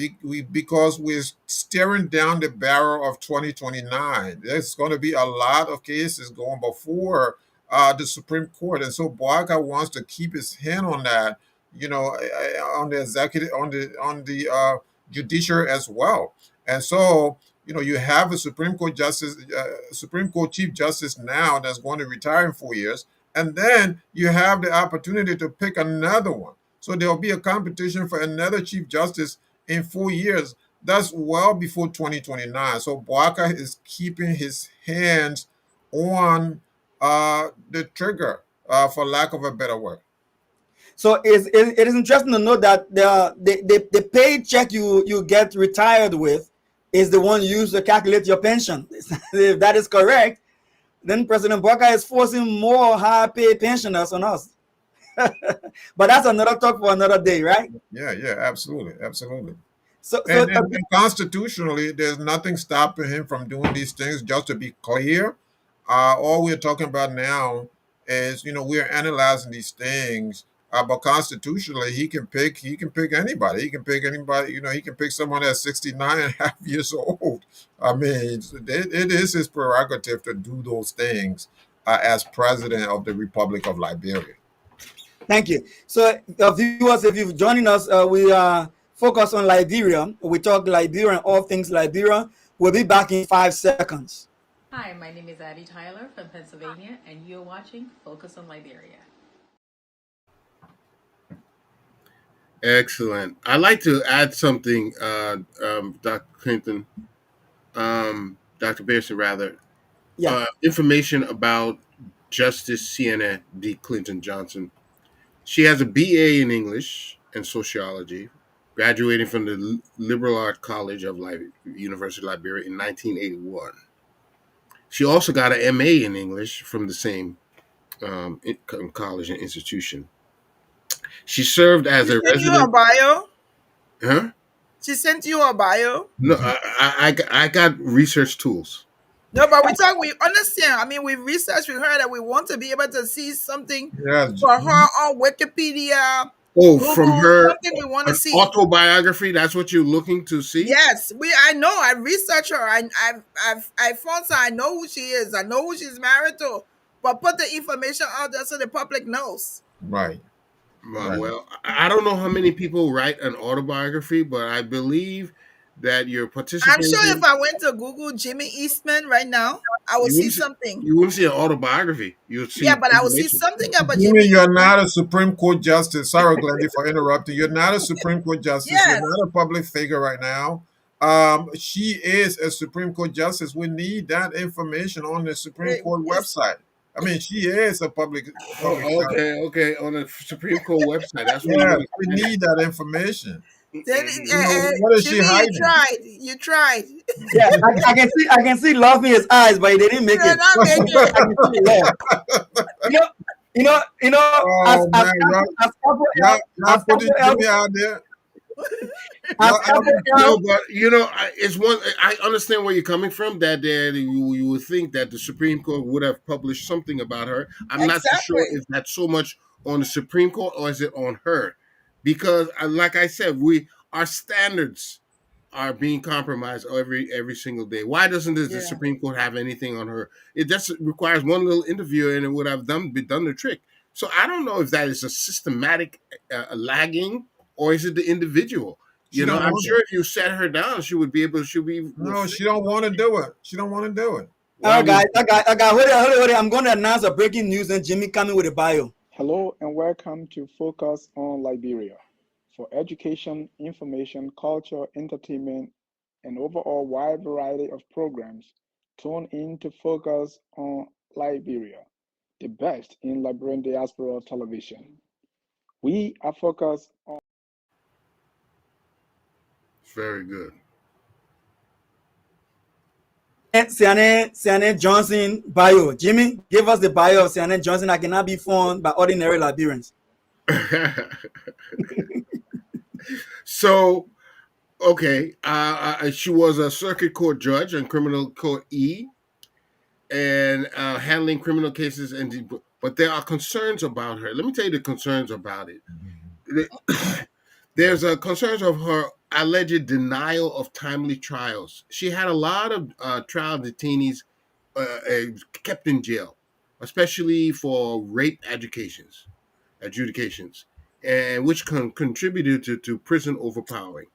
Because we're staring down the barrel of 2029. There's going to be a lot of cases going before the Supreme Court. And so Boakai wants to keep his hand on that, on the executive, on the judiciary as well. And so, you have a Supreme Court Chief Justice now that's going to retire in 4 years, and then you have the opportunity to pick another one. So there'll be a competition for another Chief Justice in 4 years. That's well before 2029. So Boaka is keeping his hands on the trigger, for lack of a better word. So it is interesting to know that the paycheck you get retired with is the one used to calculate your pension. If that is correct, then President Baka is forcing more high paid pensioners on us. But that's another talk for another day, right? Yeah, yeah, absolutely, absolutely. So And constitutionally, there's nothing stopping him from doing these things. Just to be clear, all we're talking about now is, we're analyzing these things. But constitutionally, he can pick anybody. He can pick anybody. He can pick someone that's 69 and a half years old. I mean, it is his prerogative to do those things as president of the Republic of Liberia. thank you. So viewers, if you're joining us, we focus on Liberia. We talk Liberia and all things Liberia. We'll be back in 5 seconds. Hi, my name is Addie Tyler from Pennsylvania, and you're watching Focus on Liberia. Excellent. I'd like to add something, Dr. Clinton, Dr. Pearson, rather. Yeah. Information about Justice Sienna D. Clinton Johnson. She has a BA in English and Sociology, graduating from the Liberal Arts College of University of Liberia in 1981. She also got an MA in English from the same college and institution. She served as a Sent you her resident. bio. Huh? She sent you her bio. No, I got research tools. No, but we understand. I mean, we researched with her that we want to be able to see something Yeah, for her on Wikipedia, Oh, Google, from her something we want to an see. autobiography. That's what you're looking to see. Yes, I know. I researched her. I found her. I know who she is. I know who she's married to. But put the information out there so the public knows. right. Right. Well, I don't know how many people write an autobiography, but I believe that you're I'm participating. sure if I went to Google Jimmy Eastman right now, I would see something. You wouldn't see an autobiography. You'll see. Yeah, but I would see information. something about Jimmy, Jimmy you're Eastman. not a Supreme Court justice. Sorry, Glendy, for interrupting. You're not a Supreme Court justice. Yes. You're not a public figure right now. She is a Supreme Court justice. We need that information on the Supreme Court website. I mean, she is a public. Oh, okay. On the Supreme Court website. That's what Yeah, you we need that information. Then, What is she Jimmy, hiding? you tried. Yeah, I can see love in his eyes, but he didn't make You did it. not make it. I can see the love. You know, Oh as man, as putting Jimmy out there. No, but it's one. I understand where you're coming from. That you would think that the Supreme Court would have published something about her. I'm not so sure Exactly. if that's so much on the Supreme Court or is it on her, because like I said, our standards are being compromised every single day. Why doesn't the Supreme Court have anything on her? It just requires one little interview and it would have done the trick. So I don't know if that is a systematic lagging or is it the individual. She don't I'm want sure it. if you sat her down, she would be able. She'll be. Will No, say, she don't want to do it. She don't want to do it. why would? Hold it, hold it. I'm going to announce a breaking news and Jimmy coming with a bio. Hello and welcome to Focus on Liberia. For education, information, culture, entertainment, and overall wide variety of programs, tune in to Focus on Liberia, the best in Liberian diaspora television. We are focused on Very good. Siane Johnson bio. Jimmy, give us the bio of Siane Johnson that cannot be found by ordinary Liberians. So, okay, she was a circuit court judge in criminal court E, and handling criminal cases. But there are concerns about her. Let me tell you the concerns about it. There's a concerns of her alleged denial of timely trials. She had a lot of trial detainees kept in jail, especially for rape adjudications, and which contributed to prison overpowering.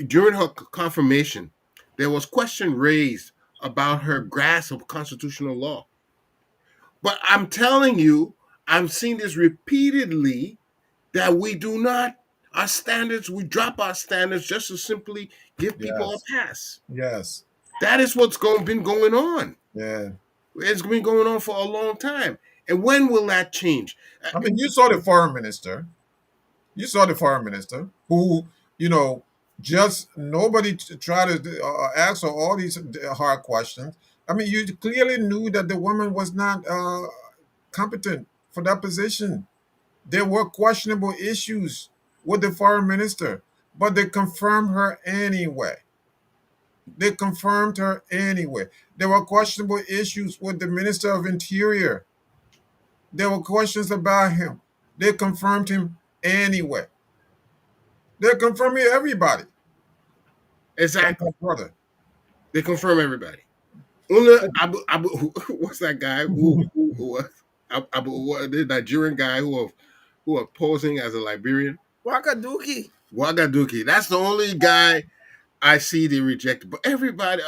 During her confirmation, there was question raised about her grasp of constitutional law. But I'm telling you, I'm seeing this repeatedly that we do not our standards. We drop our standards just to simply give people a Yes. pass. Yes. That is what's been going on. Yeah. It's been going on for a long time. And when will that change? I mean, you saw the foreign minister. You saw the foreign minister who, you know, just nobody tried to ask her all these hard questions. I mean, you clearly knew that the woman was not competent for that position. There were questionable issues with the foreign minister, but they confirmed her anyway. They confirmed her anyway. There were questionable issues with the Minister of Interior. There were questions about him. They confirmed him anyway. They're confirming everybody. Exactly. My brother. They confirm everybody. What's that guy the Nigerian guy who are posing as a Liberian? Wakaduki. Wagaduki. That's the only guy I see they rejected. But everybody,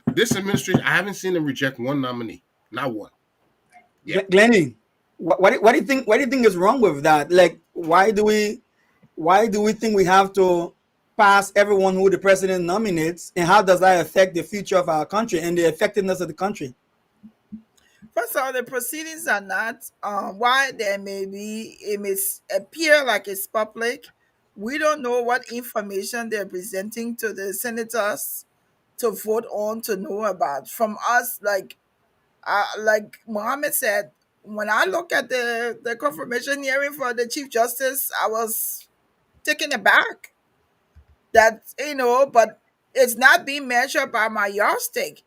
this administration, I haven't seen them reject one nominee, not one. Yeah. Glennie, what do you think? What do you think is wrong with that? Like, why do we think we have to pass everyone who the president nominates, and how does that affect the future of our country and the effectiveness of the country? First of all, the proceedings are not why there may be it may appear like it's public. We don't know what information they're presenting to the senators to vote on to know about. From us, like Mohammed said, when I look at the confirmation hearing for the Chief Justice, I was taken aback that but it's not being measured by my yardstick.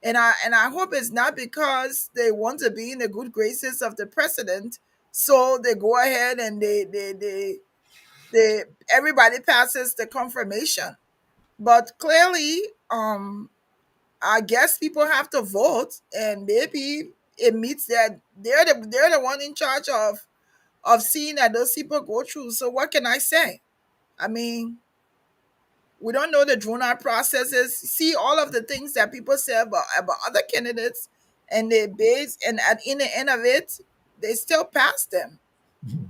And I hope it's not because they want to be in the good graces of the president, so they go ahead and they everybody passes the confirmation. But clearly, I guess people have to vote, and maybe it meets that they're the one in charge of seeing that those people go through. So what can I say? I mean, we don't know the drawn out processes. See all of the things that people say about other candidates, and they base and at in the end of it, they still pass them.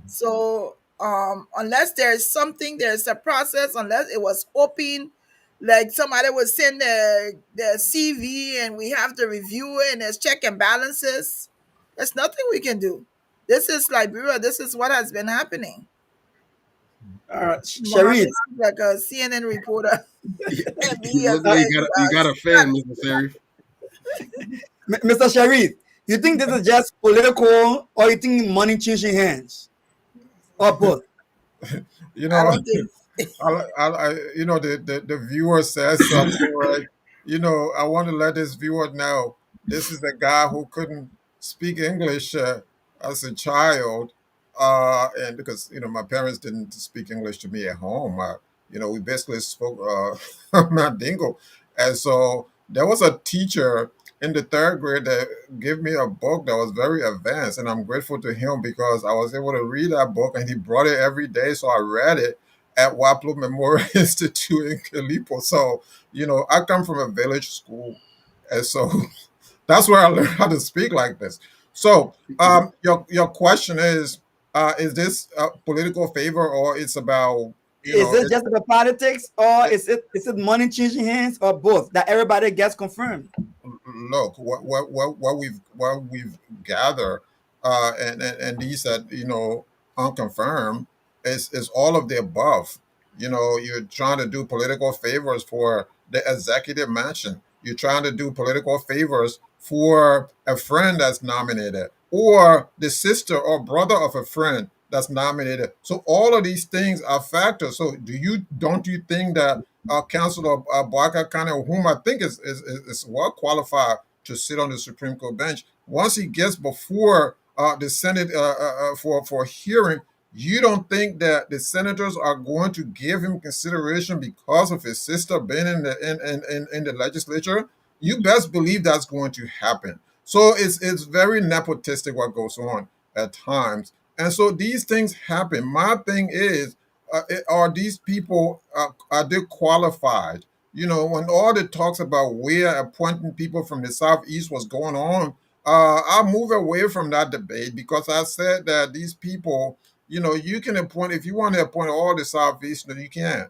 So unless there's something, there's a process. Unless it was open, like somebody would send their CV and we have to review it, and there's check and balances. There's nothing we can do. This is Liberia. This is what has been happening. Mohammed Sharif, is like a CNN reporter. And me You as look like you got a fan, a Mr. Sirleaf. Mr. Sharif, you think this is just political, or you think money changing hands, or both? You I know, don't think the viewer says something, right? I want to let this viewer know this is a guy who couldn't speak English as a child, and because my parents didn't speak English to me at home. We basically spoke Mandingo, and so there was a teacher in the third grade that gave me a book that was very advanced, and I'm grateful to him because I was able to read that book, and he brought it every day, so I read it. at Waplo Memorial Institute in Kalipo. So, I come from a village school. And so that's where I learned how to speak like this. So, your question is this political favor, or it's about, Is it just the politics, or is it money changing hands, or both that everybody gets confirmed? look what we've gathered, and these that unconfirmed is all of the above. You're trying to do political favors for the executive mansion. You're trying to do political favors for a friend that's nominated, or the sister or brother of a friend that's nominated. So all of these things are factors. So don't you think that Councilor Boaka Kanneh, whom I think is well qualified to sit on the Supreme Court bench, once he gets before the Senate for hearing, you don't think that the senators are going to give him consideration because of his sister being in the legislature? You best believe that's going to happen. So it's very nepotistic what goes on at times, and so these things happen. My thing is, are these people are they qualified? When all the talks about where appointing people from the southeast was going on, I move away from that debate, because I said that these people, you can appoint, if you want to appoint all the southeast, then you can.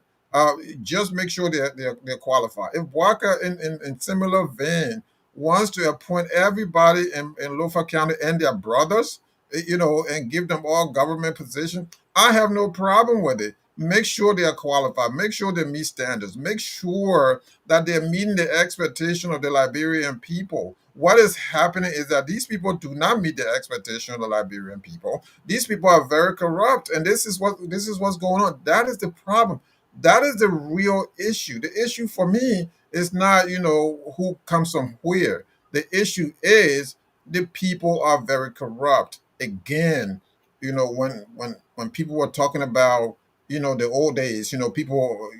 Just make sure they're qualified. If Waka in similar vein wants to appoint everybody in Lofa County and their brothers, and give them all government positions, I have no problem with it. Make sure they are qualified. Make sure they meet standards. Make sure that they're meeting the expectation of the Liberian people. What is happening is that these people do not meet the expectation of the Liberian people. These people are very corrupt, and this is what's going on. That is the problem. That is the real issue. The issue for me is not who comes from where. The issue is the people are very corrupt. Again, when people were talking about the old days, people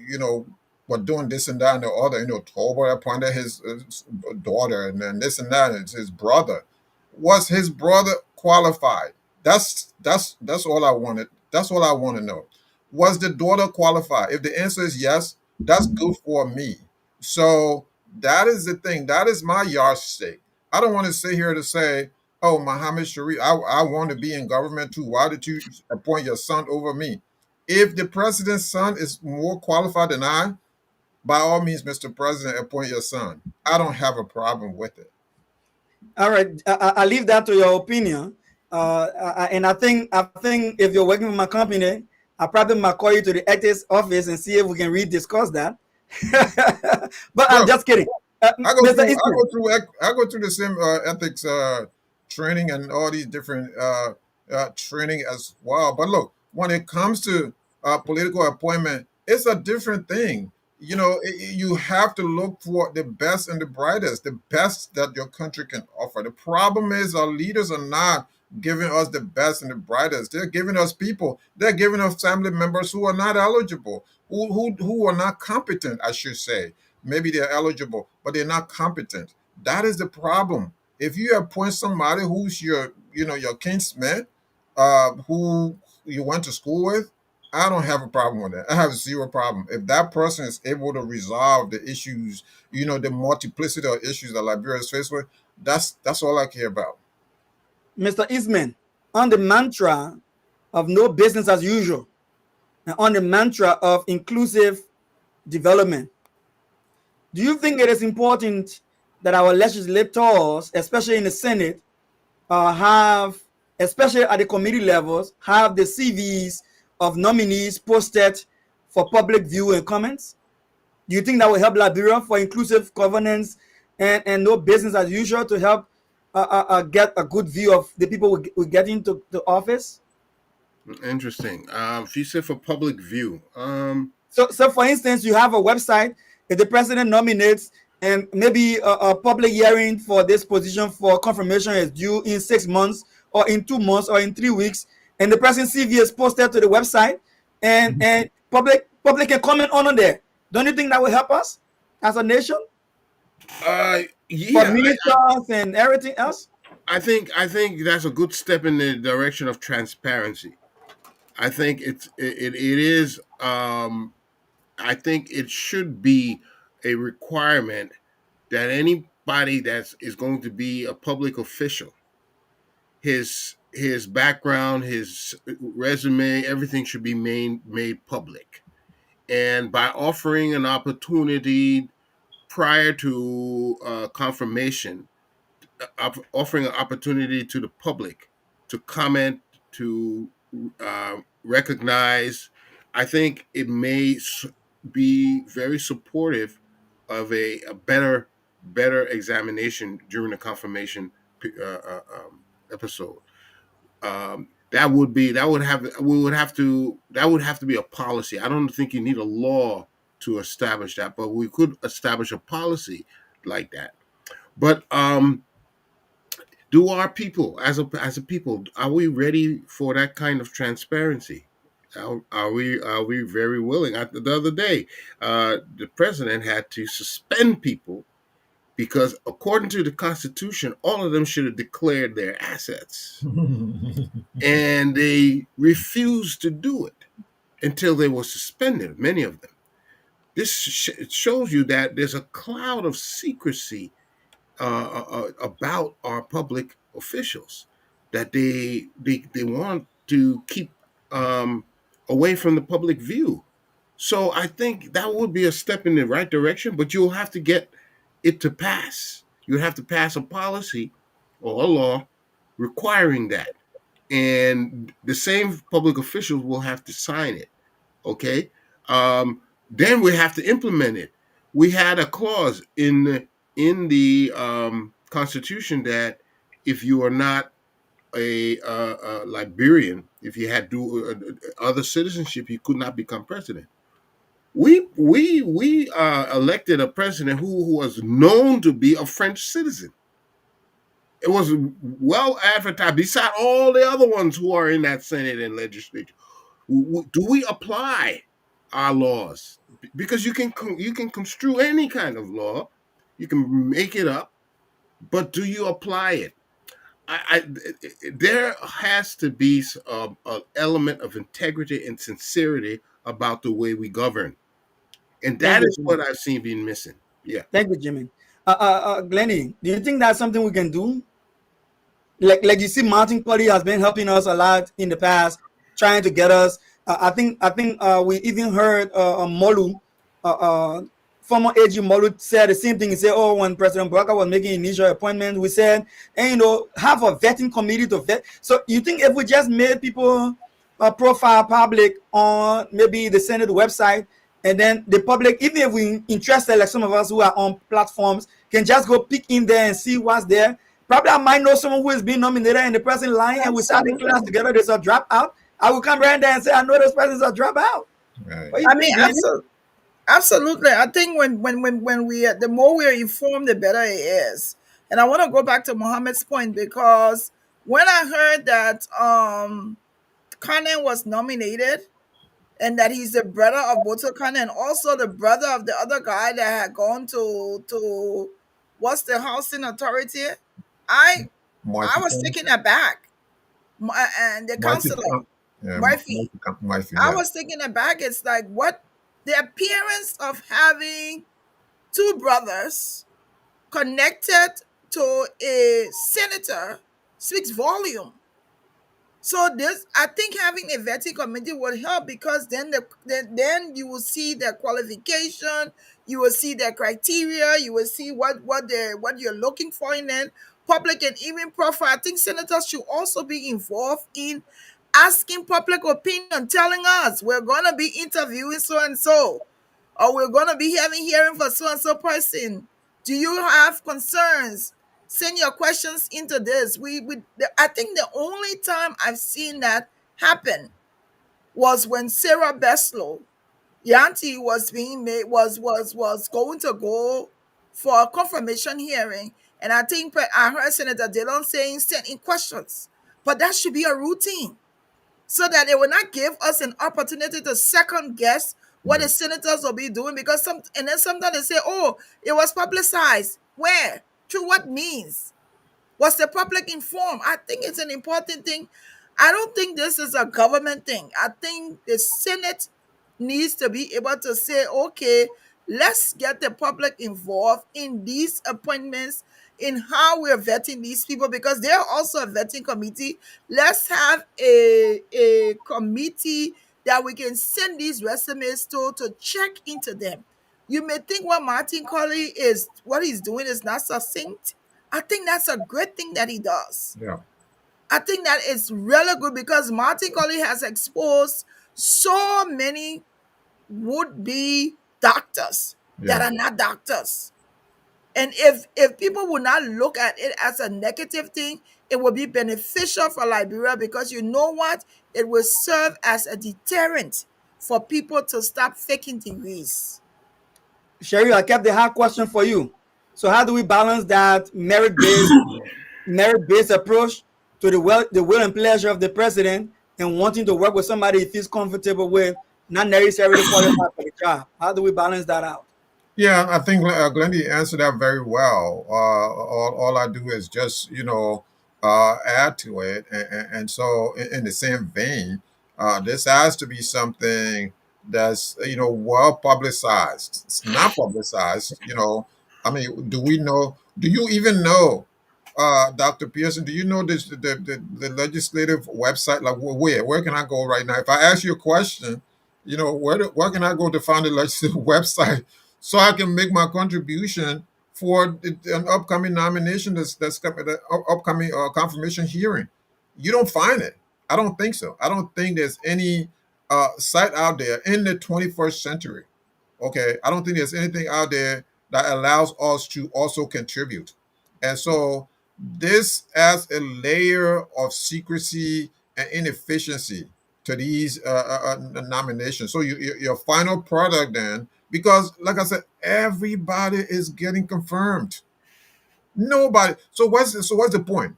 were doing this and that and the other, Toba appointed his daughter, and then this and that, it's his brother. Was his brother qualified? That's all I wanted. That's all I want to know. Was the daughter qualified? If the answer is yes, that's good for me. So that is the thing. That is my yardstick. I don't want to sit here to say, oh, Muhammad Sharif, I want to be in government too. Why did you appoint your son over me? If the president's son is more qualified than I, by all means, Mr. President, appoint your son. I don't have a problem with it. All right, I leave that to your opinion. And I think if you're working with my company, I probably might call you to the ethics office and see if we can rediscuss that. But I'm Look, just kidding. Mr. Eastman. I go through the same ethics training and all these different training as well. But look, when it comes to political appointment, it's a different thing. You have to look for the best and the brightest, the best that your country can offer. The problem is our leaders are not giving us the best and the brightest. They're giving us people. They're giving us family members who are not eligible, who are not competent, I should say. Maybe they're eligible, but they're not competent. That is the problem. If you appoint somebody who's your kinsman, who you went to school with, I don't have a problem with that. I have zero problem. If that person is able to resolve the issues, the multiplicity of issues that Liberia is faced with, that's all I care about. Mr. Eastman, on the mantra of no business as usual, and on the mantra of inclusive development, do you think it is important that our legislators, especially in the Senate, have, especially at the committee levels, have the CVs of nominees posted for public view and comments? Do you think that will help Liberia for inclusive governance and no business as usual, to help get a good view of the people we get into the office? Interesting. She said for public view. So for instance, you have a website. If the president nominates, and maybe a public hearing for this position for confirmation is due in 6 months, or in 2 months, or in 3 weeks, and the president's CV is posted to the website, and public can comment on there. Don't you think that will help us as a nation? For Yeah, ministers and everything else? I think that's a good step in the direction of transparency. I think it is I think it should be a requirement that anybody that is going to be a public official, his background, his resume, everything should be made public. And by offering an opportunity prior to confirmation, offering an opportunity to the public to comment, to recognize, I think it may be very supportive of a better examination during the confirmation episode. That would have to be a policy. I don't think you need a law to establish that, but we could establish a policy like that. But do our people, as a people, are we ready for that kind of transparency? Are we very willing? The other day, the president had to suspend people because, according to the Constitution, all of them should have declared their assets, and they refused to do it until they were suspended. Many of them. This shows you that there's a cloud of secrecy about our public officials that they want to keep um, away from the public view. So I think that would be a step in the right direction, but you'll have to get it to pass. You have to pass a policy or a law requiring that, and the same public officials will have to sign it. Okay, then we have to implement it. We had a clause in the Constitution that if you are not a Liberian, if you had other citizenship, you could not become president. We elected a president who was known to be a French citizen. It was well advertised. Beside all the other ones who are in that Senate and legislature, do we apply our laws? Because you can construe any kind of law, you can make it up, but do you apply it? There has to be an element of integrity and sincerity about the way we govern, and Thank that you, is Jimmy. what I've seen being missing. Yeah. Thank you, Jimmy. Glennie, do you think that's something we can do? Like you see, Mountain Party has been helping us a lot in the past, trying to get us. I think we even heard Molu, uh, uh, former AG Molu said the same thing. He said, "Oh, when President Baraka was making initial appointments, we said, and have a vetting committee to vet." So you think if we just made people profile public on maybe the Senate website, and then the public, even if we interested, like some of us who are on platforms, can just go pick in there and see what's there. Probably I might know someone who is being nominated and the person lying, and we start the class together. There's a dropout. I will come right there and say, I know this person's a dropout. Right. What you I think, mean, Glennie? absolutely. I think when we the more we are informed, the better it is. And I want to go back to Mohammed's point because when I heard that Kanneh was nominated and that he's the brother of Boto Kanneh and also the brother of the other guy that had gone to what's the housing authority, I I was Modification. taken aback. And the counselor, Modification. Yeah, Murphy, I yeah. was taken aback. It's like what the appearance of having two brothers connected to a senator speaks volume. So this, I think, having a vetting committee will help because then you will see their qualification, you will see their criteria, you will see what you're looking for in it. Public and even profile. I think senators should also be involved in asking public opinion, telling us we're gonna be interviewing so and so, or we're gonna be having hearing for so and so person. Do you have concerns? Send your questions into this. I think the only time I've seen that happen was when Sarah Beslow, Yanti, was being made was going to go for a confirmation hearing, and I think I heard Senator Dillon saying send in questions, but that should be a routine so that they will not give us an opportunity to second guess what the senators will be doing because then sometimes they say, oh, it was publicized. Where? Through what means? Was the public informed? I think it's an important thing. I don't think this is a government thing. I think the Senate needs to be able to say, okay, let's get the public involved in these appointments, in how we're vetting these people, because they're also a vetting committee. Let's have a committee that we can send these resumes to check into them. You may think what Martin Colley is, what he's doing is not succinct. I think that's a great thing that he does. Yeah. I think that is really good because Martin Colley has exposed so many would be doctors that Yeah. are not doctors. And if people would not look at it as a negative thing, it will be beneficial for Liberia, because you know what? It will serve as a deterrent for people to stop faking degrees. Sherry, I kept the hard question for you. So how do we balance that merit-based approach to the will and pleasure of the president and wanting to work with somebody he feels comfortable with, not necessarily qualified for the job? How do we balance that out? Yeah, I think Glendy answered that very well. All I do is just, add to it. And so, in the same vein, this has to be something that's, well publicized. It's not publicized, I mean, do you even know, Dr. Pearson, do you know this, the legislative website? Like, where can I go right now? If I ask you a question, where can I go to find the legislative website so I can make my contribution for an upcoming nomination that's coming, the upcoming confirmation hearing? You don't find it. I don't think so. I don't think there's any site out there in the 21st century. Okay, I don't think there's anything out there that allows us to also contribute. And so this adds a layer of secrecy and inefficiency to these nominations. So your final product then, because like I said, everybody is getting confirmed. Nobody. So what's the point?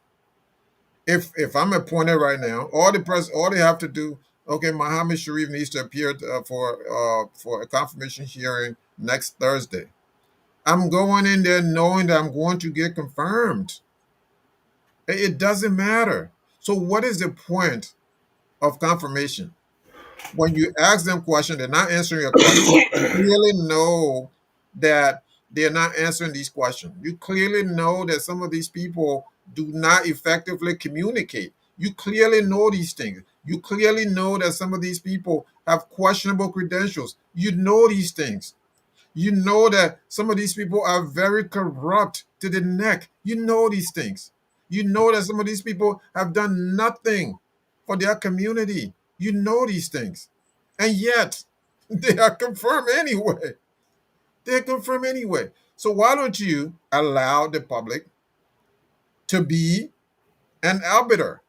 If I'm appointed right now, all they have to do, okay, Mohammed Sharif needs to appear for a confirmation hearing next Thursday. I'm going in there knowing that I'm going to get confirmed. It doesn't matter. So what is the point of confirmation? When you ask them questions, they're not answering your question. You clearly know that they're not answering these questions. You clearly know that some of these people do not effectively communicate. You clearly know these things. You clearly know that some of these people have questionable credentials. You know these things. You know that some of these people are very corrupt to the neck. You know these things. You know that some of these people have done nothing for their community. You know these things. And yet, they are confirmed anyway. They're confirmed anyway. So why don't you allow the public to be an arbiter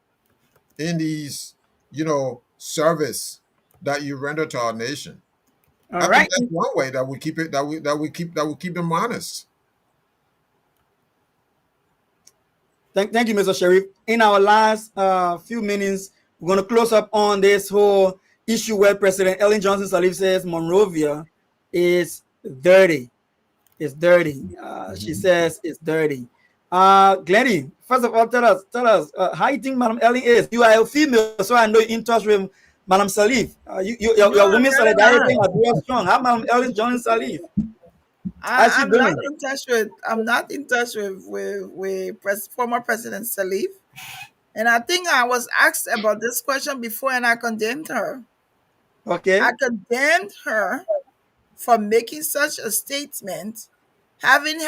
in these, service that you render to our nation? All I think right. that's one way that we keep it, that we keep them honest. Thank you, Mr. Sharif. In our last few minutes, we're going to close up on this whole issue where President Ellen Johnson Sirleaf says Monrovia is dirty. It's dirty. She says it's dirty. Glenny, first of all, tell us how you think Madam Ellen is. You are a female, so I know you're in touch with Madam Sirleaf. No, Your I'm women's really not. solidarity are very strong. How Madam Ellen joining Sirleaf? How's she I'm not doing? in touch with. I'm not in touch with former President Sirleaf, and I think I was asked about this question before, and I condemned her. I Okay. condemned her for making such a statement, having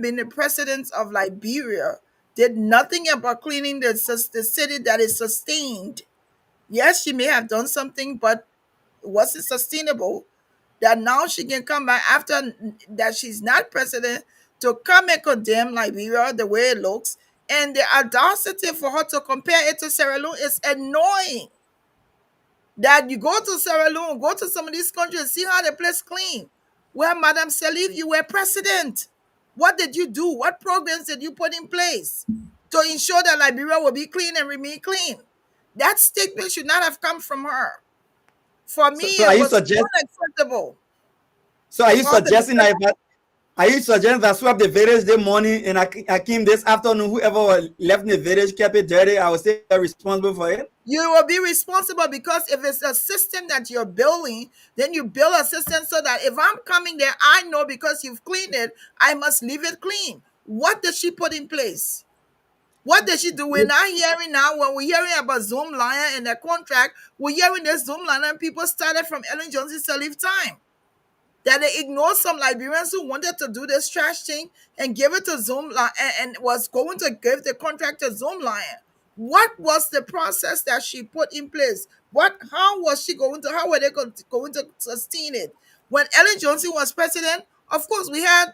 been the president of Liberia, did nothing about cleaning the city that is sustained. Yes, she may have done something, but it wasn't sustainable. That now she can come back after that she's not president to come and condemn Liberia the way it looks. And the audacity for her to compare it to Sierra Leone is annoying. That you go to Sierra Leone, go to some of these countries, see how the place clean. Where Madam Sirleaf, you were president. What did you do? What programs did you put in place to ensure that Liberia will be clean and remain clean? That statement should not have come from her. For me, So it was unacceptable are you for her to suggesting declare that Are you suggesting that swept the village this morning and I came this afternoon? Whoever was left in the village kept it dirty. I was still responsible for it. You will be responsible because if it's a system that you're building, then you build a system so that if I'm coming there, I know because you've cleaned it, I must leave it clean. What did she put in place? What did she do? We're not hearing now when we're hearing about Zoom Lion and their contract. We're hearing this Zoom Lion and people started from Ellen Johnson Sirleaf time. That they ignored some Liberians who wanted to do this trash thing and give it to Zoom Lion and was going to give the contract to Zoom Lion. What was the process that she put in place? How was she going to, how were they going to sustain it? When Ellen Johnson was president, of course, we had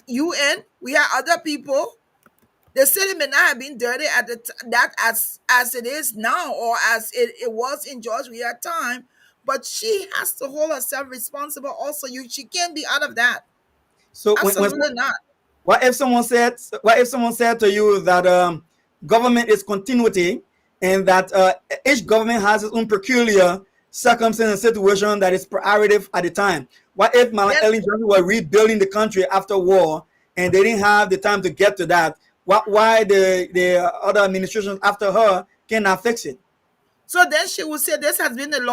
UN, we had other people. The city may not have been dirty at that as it is now or as it was in George Weah time, but she has to hold herself responsible also. She can't be out of that. So when Absolutely not. what if someone said to you that government is continuity and that each government has its own peculiar circumstance and situation that is prioritative at the time? What if Madam Then Ellen Johnson were rebuilding the country after war and they didn't have the time to get to that? Why the other administrations after her cannot fix it? so then she would say this has been an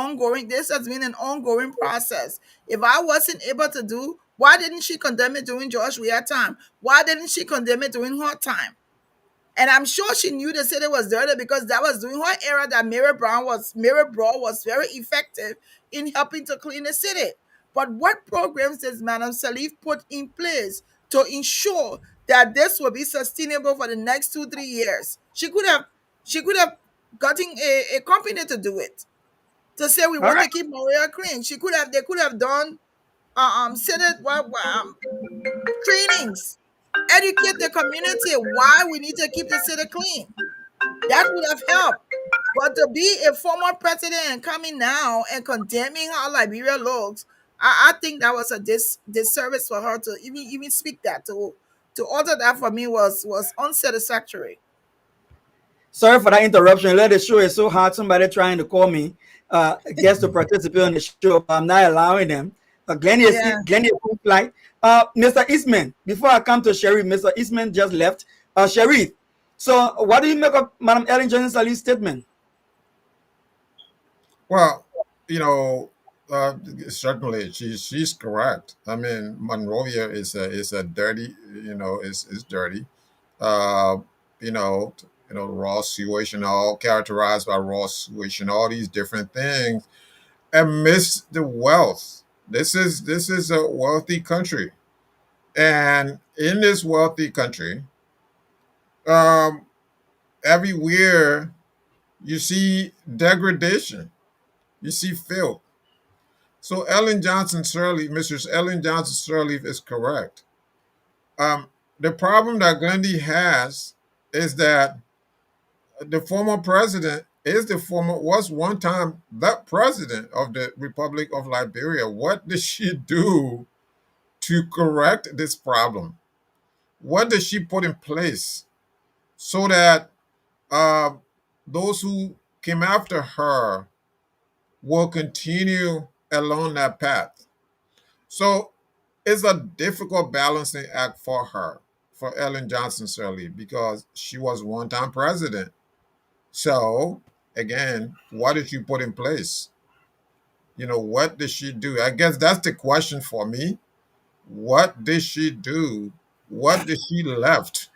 ongoing process. If I wasn't able to do, why didn't she condemn it during George Weah time? Why didn't she condemn it during her time? And I'm sure she knew the city was dirty because that was during her era that Mary Brown was very effective in helping to clean the city. But what programs does Madam Salif put in place to ensure that this will be sustainable for the next 2 3 years? She could have gotten a company to do it. To say we All want right. to keep Monrovia clean. They could have done Senate trainings, educate the community why we need to keep the city clean. That would have helped. But to be a former president and coming now and condemning how Liberia looks, I think that was a disservice for her to even speak that. To utter that for me was unsatisfactory. Sorry for that interruption. Let the show is so hard. Somebody trying to call me, gets to participate on the show, but I'm not allowing them. Yeah. Glenn is on flight. Mr. Eastman, before I come to Sharif, Mr. Eastman just left. Sharif, so what do you make of Madam Ellen Johnson Sirleaf's statement? Well, you know, certainly she's correct. I mean, Monrovia is a dirty, is dirty. Uh, raw sewage and all, characterized by raw sewage and all these different things, amidst the wealth. This is a wealthy country, and in this wealthy country, um, everywhere you see degradation, you see filth. So Ellen Johnson Sirleaf, Mrs. Ellen Johnson Sirleaf is correct. The problem that Gandhi has is that the former president was one time the president of the Republic of Liberia. What did she do to correct this problem? What did she put in place so that uh, those who came after her will continue along that path? So it's a difficult balancing act for her, for Ellen Johnson Sirleaf, because she was one time president. So again, what did she put in place? What did she do? I guess that's the question for me. What did she do? What did she left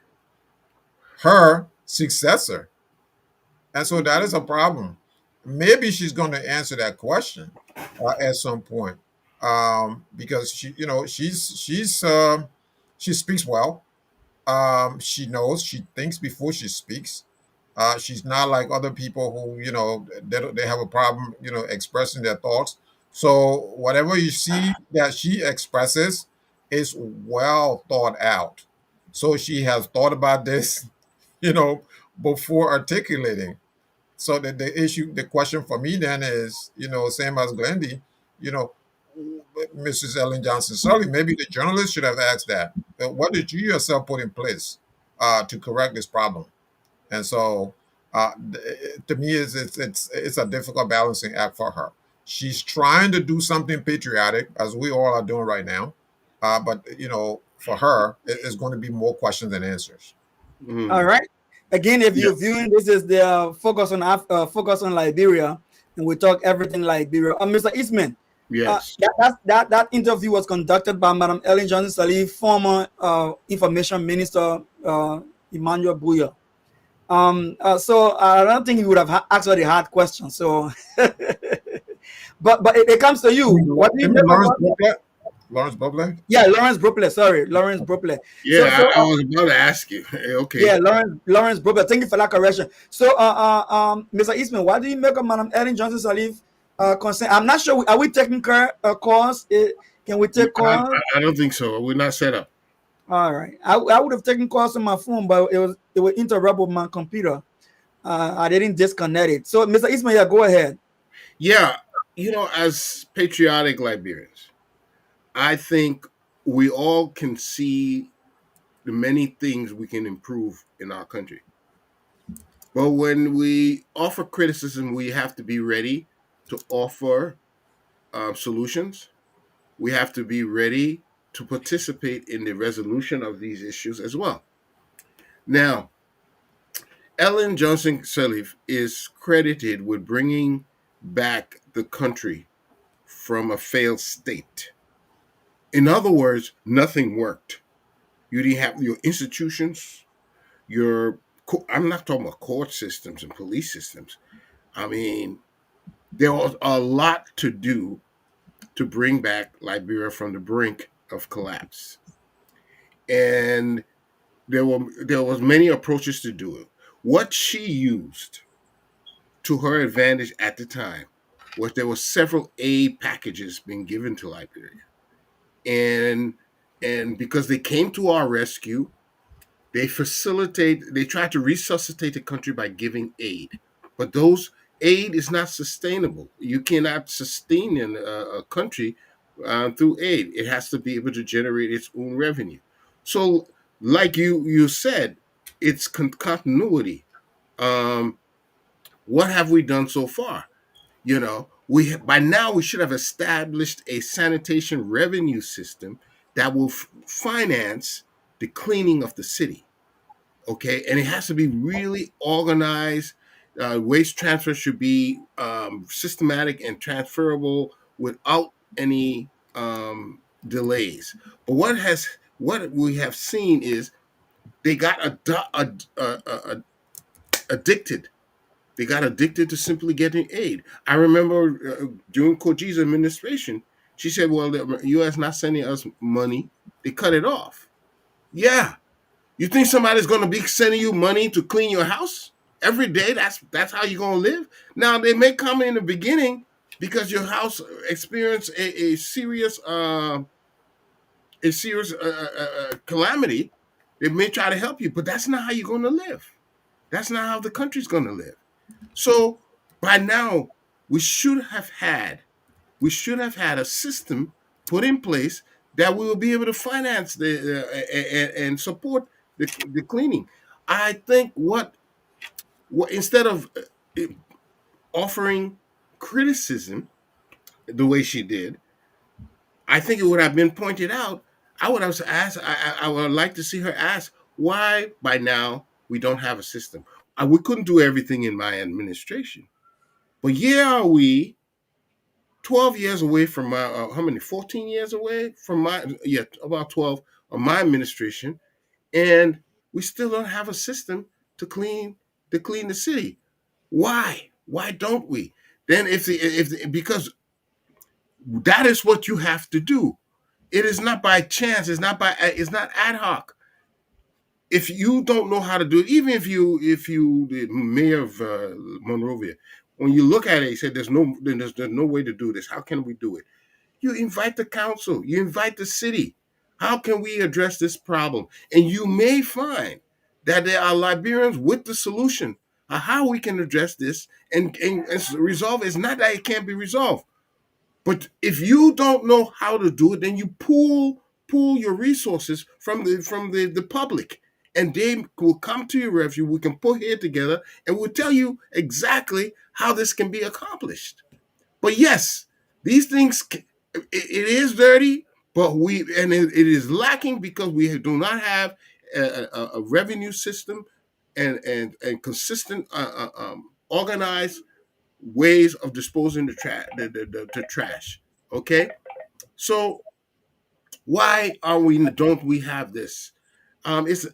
her successor? And so that is a problem. Maybe she's going to answer that question at some point, because she speaks well. She knows. She thinks before she speaks. She's not like other people who, they have a problem, expressing their thoughts. So whatever you see that she expresses is well thought out. So she has thought about this, you know, before articulating. So the question for me then is, same as Glendy, you know, Mrs. Ellen Johnson Sully, maybe the journalist should have asked that. What did you yourself put in place to correct this problem? And so, to me, it's a difficult balancing act for her. She's trying to do something patriotic, as we all are doing right now, but for her is going to be more questions than answers. All Mhm. right. Again, if Yeah. you're viewing this is the focus on Liberia, and we talk everything Liberia. Mr. Eastman, Yes. that interview was conducted by Madam Ellen Johnson Sirleaf, former Information Minister Emmanuel Buya. So I don't think he would have asked her the hard question. So, but it comes to you. What do you You make mean Lawrence about? Boblet? Lawrence Boblet? Yeah, Lawrence Brooklet. Sorry, Lawrence Brooklet. So Yeah, I was about to ask you. yeah, Okay. Lawrence Brooklet. Thank you for that correction. So Mr. Eastman, what do you make of Madam Ellen Johnson Sirleaf concern? I'm not sure. Are we taking calls? Can we take I, calls? I don't think so. We're not set up. All right. I would have taken calls on my phone, but it would interrupt with my computer. I didn't disconnect it. So Mr. Eastman, yeah, go ahead. Yeah, as patriotic Liberians, I think we all can see the many things we can improve in our country. But when we offer criticism, we have to be ready to offer solutions. We have to be ready to participate in the resolution of these issues as well. Now, Ellen Johnson Sirleaf is credited with bringing back the country from a failed state. In other words, nothing worked. You didn't have your institutions, your I'm not talking about court systems and police systems. I mean, there was a lot to do to bring back Liberia from the brink of collapse. And there was many approaches to do it. What she used to her advantage at the time was there were several aid packages being given to Liberia. And because they came to our rescue, they try to resuscitate the country by giving aid. But those aid is not sustainable. You cannot sustain a country through aid. It has to be able to generate its own revenue. So, like you said, it's continuity. Um, what have we done so far? We by now we should have established a sanitation revenue system that will finance the cleaning of the city. Okay, and it has to be really organized. Waste transfer should be systematic and transferable without any delays. But what we have seen is they got addicted. They got addicted to simply getting aid. I remember during Koji's administration, she said, "Well, the U.S. not sending us money. They cut it off." Yeah, you think somebody's going to be sending you money to clean your house every day? That's how you're going to live. Now they may come in the beginning because your house experienced a serious calamity. They may try to help you, but that's not how you're going to live. That's not how the country's going to live. So by now we should have had a system put in place that we will be able to finance and support the cleaning. I think what instead of offering criticism the way she did, I think it would have been pointed out. I would have asked. I would like to see her ask why by now we don't have a system. We couldn't do everything in my administration, but yeah, are we 12 years away from my how many 14 years away from my about 12 of my administration, and we still don't have a system to clean the city. Why don't we? Then because that is what you have to do. It is not by chance. It's not ad hoc. If you don't know how to do it, even if you the mayor of Monrovia, when you look at it, you say there's no way to do this. How can we do it? You invite the council, you invite the city. How can we address this problem? And you may find that there are Liberians with the solution of how we can address this and resolve it. It's not that it can't be resolved. But if you don't know how to do it, then you pool your resources from the public. And they will come to your refuge. We can put here together and we'll tell you exactly how this can be accomplished. But yes, these things, it is dirty, but it is lacking because we do not have a revenue system and consistent organized ways of disposing the trash. Okay, so why are we don't we have this? It's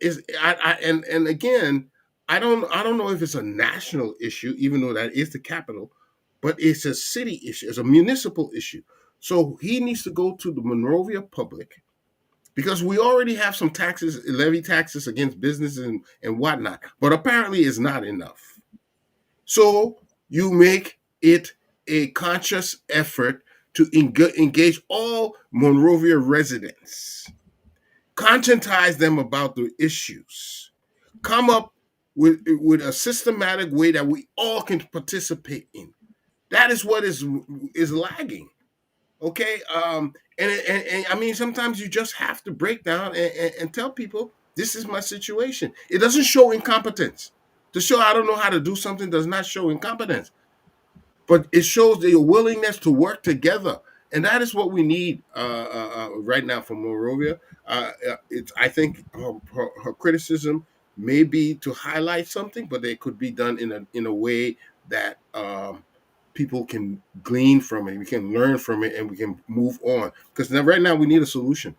and again, I don't know if it's a national issue, even though that is the capital, but it's a city issue, it's a municipal issue. So he needs to go to the Monrovia public because we already have some taxes, levy taxes against businesses and whatnot, but apparently it's not enough. So you make it a conscious effort to engage all Monrovia residents, conscientize them about the issues, come up with a systematic way that we all can participate in. That is what is lagging. Okay, and I mean sometimes you just have to break down and tell people this is my situation. It doesn't show incompetence. To show I don't know how to do something does not show incompetence, but it shows the willingness to work together, and that is what we need right now from Monrovia. I think her criticism may be to highlight something, but it could be done in a way that people can glean from it, we can learn from it, and we can move on. Because now, right now, we need a solution,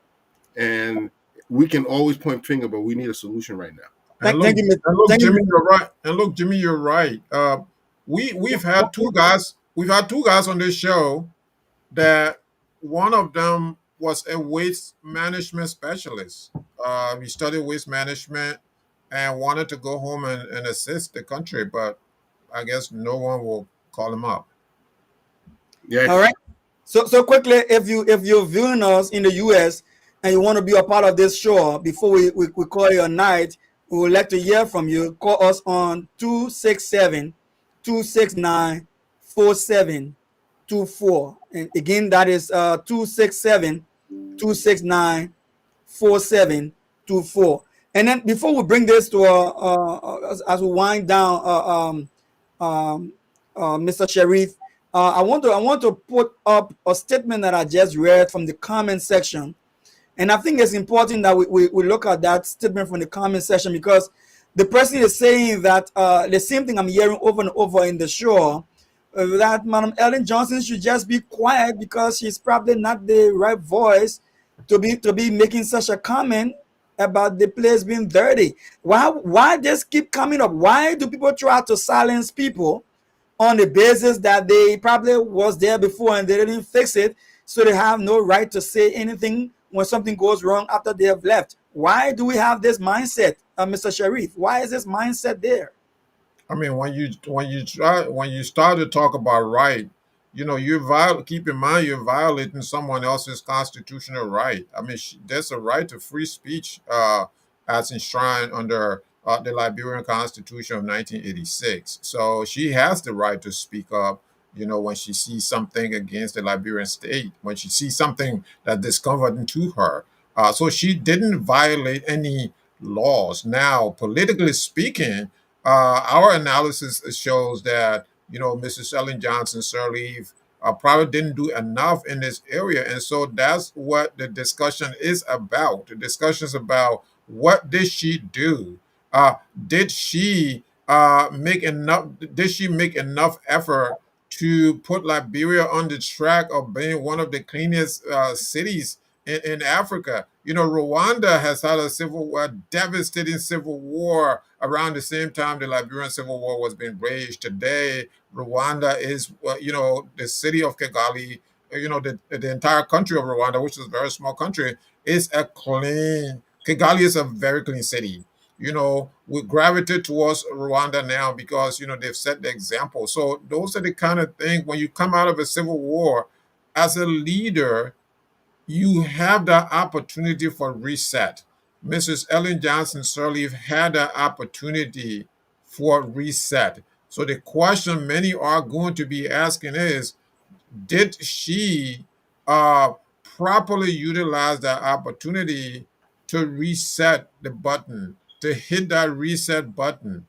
and we can always point finger, but we need a solution right now. And Thank look, you, and look, thank Jimmy, you. you're right. And look, Jimmy, you're right. We've had two guys. We've had two guys on this show that one of them was a waste management specialist. He studied waste management and wanted to go home and assist the country, but I guess no one will call him up. All Yes. right. So quickly, if you're viewing us in the US and you want to be a part of this show, before we call you a night, we would like to hear from you. Call us on 267-269-4724. And again, that is 267-269-4724. And then before we bring this to as we wind down, Mr. Sharif, I want to put up a statement that I just read from the comment section, and I think it's important that we look at that statement from the comment section, because the person is saying that the same thing I'm hearing over and over in the show, that Madam Ellen Johnson should just be quiet because she's probably not the right voice to be making such a comment about the place being dirty. Why this keep coming up? Why do people try to silence people on the basis that they probably was there before and they didn't fix it, so they have no right to say anything when something goes wrong after they have left? Why do we have this mindset, Mr. Sharif? Why is this mindset there? I mean, when you start to talk about right, keep in mind you're violating someone else's constitutional right. I mean, there's a right to free speech as enshrined under the Liberian Constitution of 1986. So she has the right to speak up. When she sees something against the Liberian state, when she sees something that's discomforting to her. So she didn't violate any laws. Now, politically speaking, our analysis shows that Mrs. Ellen Johnson Sirleaf probably didn't do enough in this area, and so that's what the discussion is about. The discussion is about what did she do? Did she make enough? Did she make enough effort to put Liberia on the track of being one of the cleanest cities in Africa? Rwanda has had a devastating civil war around the same time the Liberian Civil War was being waged. Today, Rwanda is, the city of Kigali, the entire country of Rwanda, which is a very small country, is a clean. Kigali is a very clean city. We gravitate towards Rwanda now because, they've set the example. So those are the kind of things when you come out of a civil war as a leader, you have that opportunity for reset. Mrs. Ellen Johnson Sirleaf had that opportunity for reset. So the question many are going to be asking is, did she properly utilize that opportunity to reset the button, to hit that reset button?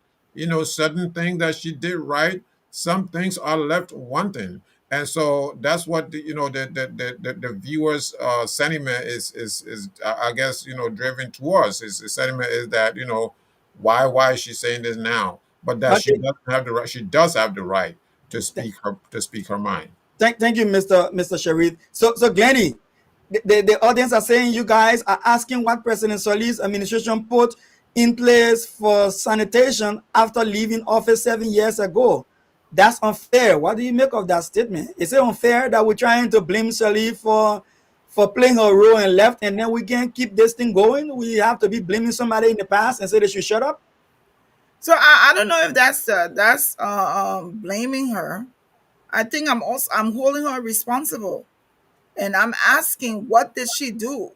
Certain things that she did right, some things are left wanting. And so that's what the viewers sentiment is I guess driven towards. Is the sentiment is that why is she saying this now, but that she Okay. doesn't have the right. She does have the right to speak her mind. Thank you, Mr. Sharif. So Glenny, the audience are saying you guys are asking what President Sirleaf's administration put in place for sanitation after leaving office 7 years ago. That's unfair. What do you make of that statement? Is it unfair that we're trying to blame Sirleaf for playing a role and left, and then we can't keep this thing going? We have to be blaming somebody in the past and say they should shut up? So I don't know if that's blaming her. I think I'm holding her responsible, and I'm asking, what did she do?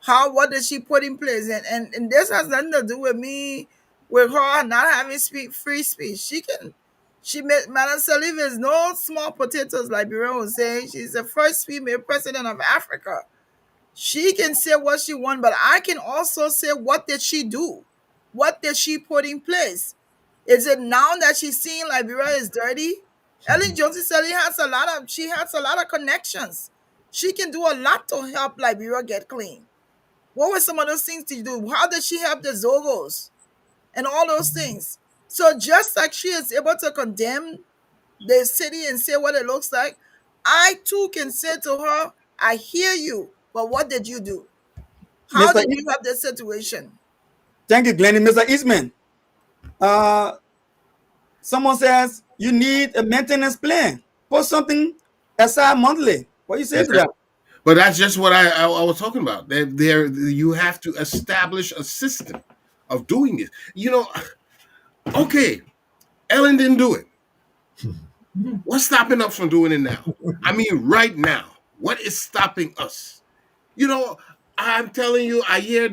What did she put in place? And this has nothing to do with me, with her not having free speech. She made Madam Sirleaf is no small potatoes, like Liberia was saying. She's the first female president of Africa. She can say what she wants, but I can also say, what did she do? What did she put in place? Is it now that she's seeing Liberia is dirty? Ellen Johnson she has a lot of connections. She can do a lot to help Liberia get clean. What were some of those things to do? How did she help the Zogos and all those things? So just like she is able to condemn the city and say what it looks like, I too can say to her, I hear you, but what did you do? How Mr. did you help the situation? Thank you, Glenny. Mr. Eastman, someone says you need a maintenance plan. Put something aside monthly. What do you say to that? But that's just what I was talking about. There, you have to establish a system of doing this. Okay, Ellen didn't do it. What's stopping us from doing it now? I mean, right now, what is stopping us? I'm telling you, I hear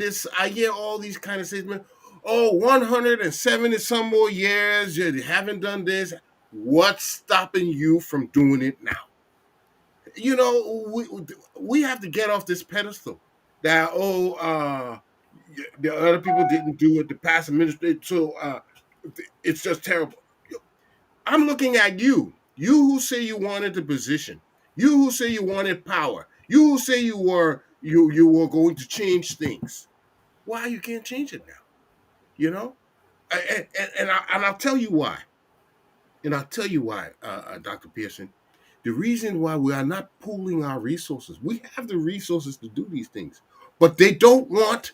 all these kind of statements. Oh, 170 some more years, you haven't done this. What's stopping you from doing it now? We have to get off this pedestal that the other people didn't do it, the past administration, so it's just terrible. I'm looking at you who say you wanted the position, you who say you wanted power, you who say you were going to change things. Why you can't change it now? And I'll tell you why. And I'll tell you why, Dr. Pearson. The reason why we are not pooling our resources, we have the resources to do these things, but they want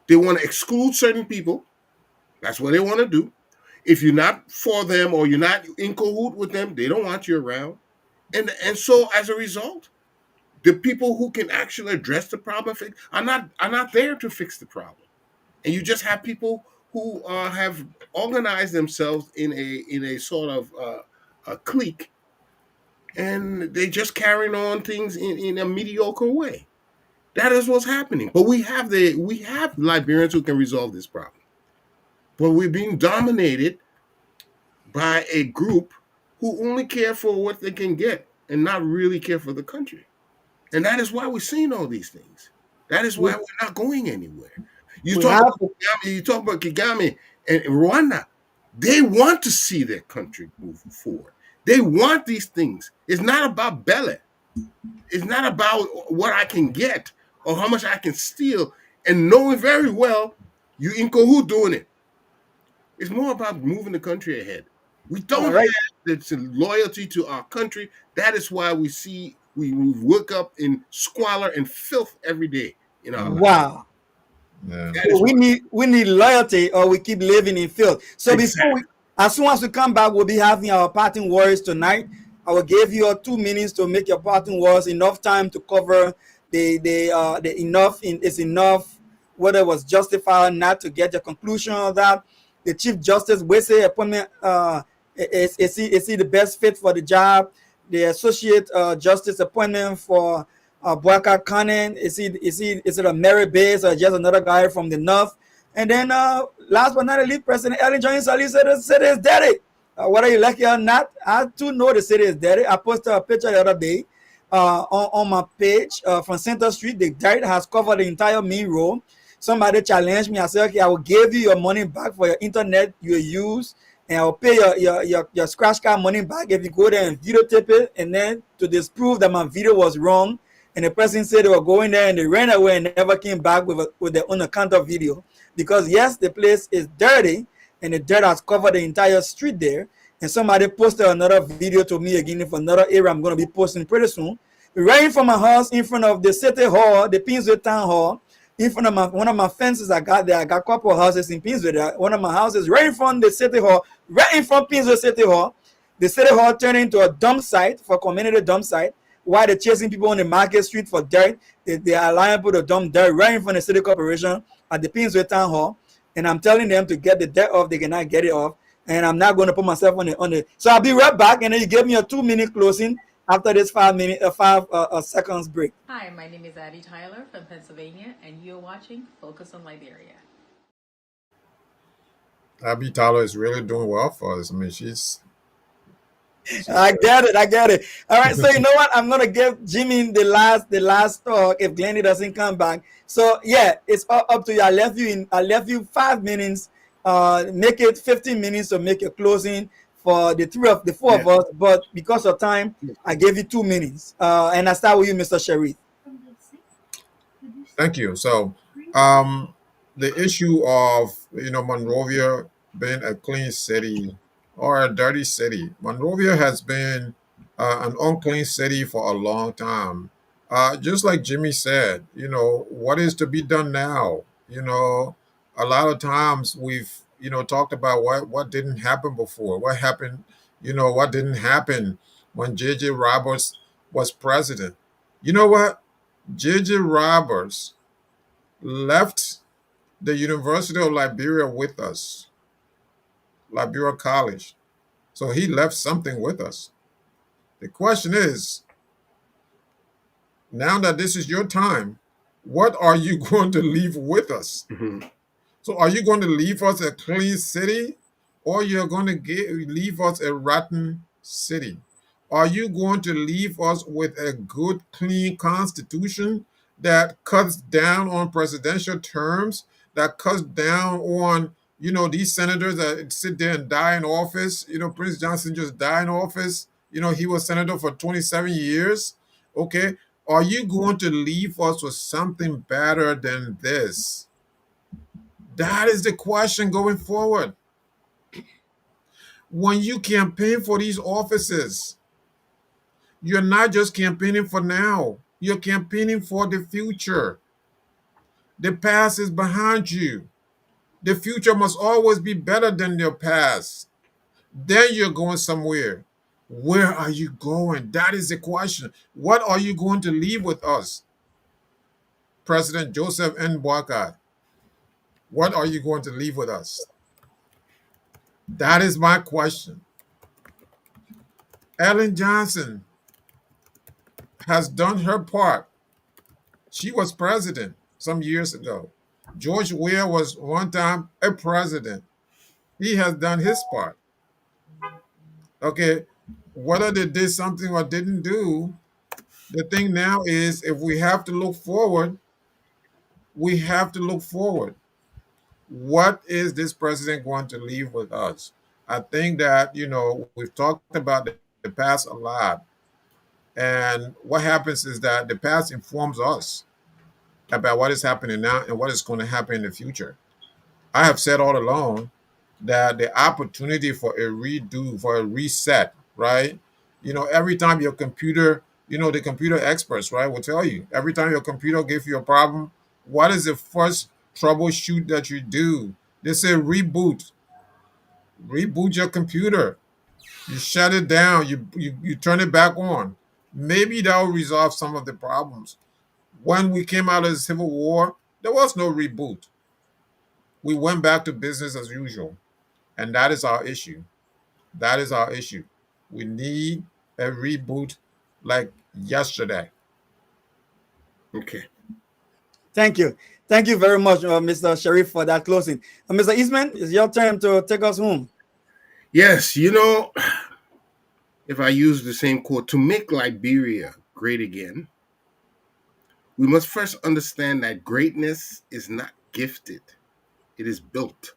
to exclude certain people. That's what they want to do. If you're not for them or you're not in cahoot with them, they don't want you around. And so as a result, the people who can actually address the problem are not there to fix the problem. And you just have people who have organized themselves in a sort of a clique, and they just carrying on things in a mediocre way. That is what's happening. But we have Liberians who can resolve this problem. But we're being dominated by a group who only care for what they can get and not really care for the country. And that is why we're seeing all these things. That is why we're not going anywhere. You talk about Kagame and Rwanda. They want to see their country move forward. They want these things. It's not about belly. It's not about what I can get or how much I can steal and knowing very well you in cahoot doing it. It's more about moving the country ahead. We don't have the loyalty to our country. That is why we wake up in squalor and filth every day in our lives. Wow. Yeah. So we need loyalty, or we keep living in filth. So Exactly. as soon as we come back, we'll be having our parting words tonight. I will give you 2 minutes to make your parting words, enough time to cover the enough is enough, whether it was justified or not, to get the conclusion of that. The Chief Justice Gbeisay appointment, is he the best fit for the job? The Associate Justice appointment for Kanneh, is it a merit base or just another guy from the north? And then last but not least, President Ellen Johnson said the city is dirty. Whether you like it or not, I too know the city is dirty. I posted a picture the other day on my page from Center Street. The dirt has covered the entire main road. Somebody challenged me. I said, okay, I will give you your money back for your internet you use and I'll pay your scratch card money back if you go there and videotape it, and then to disprove that my video was wrong. And the person said they were going there and they ran away and never came back with their own account of video. Because yes, the place is dirty and the dirt has covered the entire street there. And somebody posted another video to me again for another area I'm going to be posting pretty soon. Right in front of my house, in front of the city hall, the Pinsway Town Hall, in front of one of my fences I got there. I got a couple of houses in Pinsway. One of my houses right in front of the city hall, right in front of Pinsway City Hall. The city hall turned into a dump site, for community dump site. While they're chasing people on the market street for dirt, they are allowing people to dump dirt right in front of the city corporation at the Pinsway Town Hall. And I'm telling them to get the dirt off, they cannot get it off. And I'm not going to put myself on the. So I'll be right back, and then you give me a 2-minute closing after this 5 seconds break. Hi, my name is Addie Tyler from Pennsylvania, and you're watching Focus on Liberia. Abby Tyler is really doing well for us. I mean, she's I get it. All right, so you know what? I'm gonna give Jimmy the last talk if Glennie doesn't come back. So yeah, it's up to you. I left you 5 minutes. Make it 15 minutes to make a closing for the four of us. But because of time, I gave you 2 minutes. And I start with you, Mr. Sharif. Thank you. So, the issue of Monrovia being a clean city or a dirty city. Monrovia has been an unclean city for a long time. Just like Jimmy said, what is to be done now? A lot of times we've talked about what didn't happen before. What happened? What didn't happen when J.J. Roberts was president? You know what? J.J. Roberts left the University of Liberia with us, Liberia College. So he left something with us. The question is, now that this is your time, what are you going to leave with us? Mhm. So are you going to leave us a clean city, or you're going to leave us a rotten city? Are you going to leave us with a good, clean constitution that cuts down on presidential terms, that cuts down on, these senators that sit there and die in office? Prince Johnson just died in office. He was senator for 27 years. Okay. Are you going to leave us with something better than this? That is the question going forward. When you campaign for these offices, you're not just campaigning for now, you're campaigning for the future. The past is behind you. The future must always be better than your past. Then you're going somewhere. Where are you going? That is the question. What are you going to leave with us? President Joseph N. Boakai, what are you going to leave with us? That is my question. Ellen Johnson has done her part. She was president some years ago. George Weah was one time a president. He has done his part. Okay, whether they did something or didn't do, the thing now is if we have to look forward, we have to look forward. What is this president going to leave with us? I think that, we've talked about the past a lot. And what happens is that the past informs us about what is happening now and what is going to happen in the future. I have said all along that the opportunity for a redo, for a reset, right? Every time your computer, the computer experts, right, will tell you every time your computer gives you a problem, what is the first troubleshoot that you do? They say reboot. Reboot your computer. You shut it down. You turn it back on. Maybe that will resolve some of the problems. When we came out of the Civil War, there was no reboot. We went back to business as usual. And that is our issue. That is our issue. We need a reboot like yesterday. Okay. Thank you. Thank you very much, Mr. Sharif, for that closing. Mr. Eastman, it's your turn to take us home. Yes, if I use the same quote, to make Liberia great again, we must first understand that greatness is not gifted, it is built.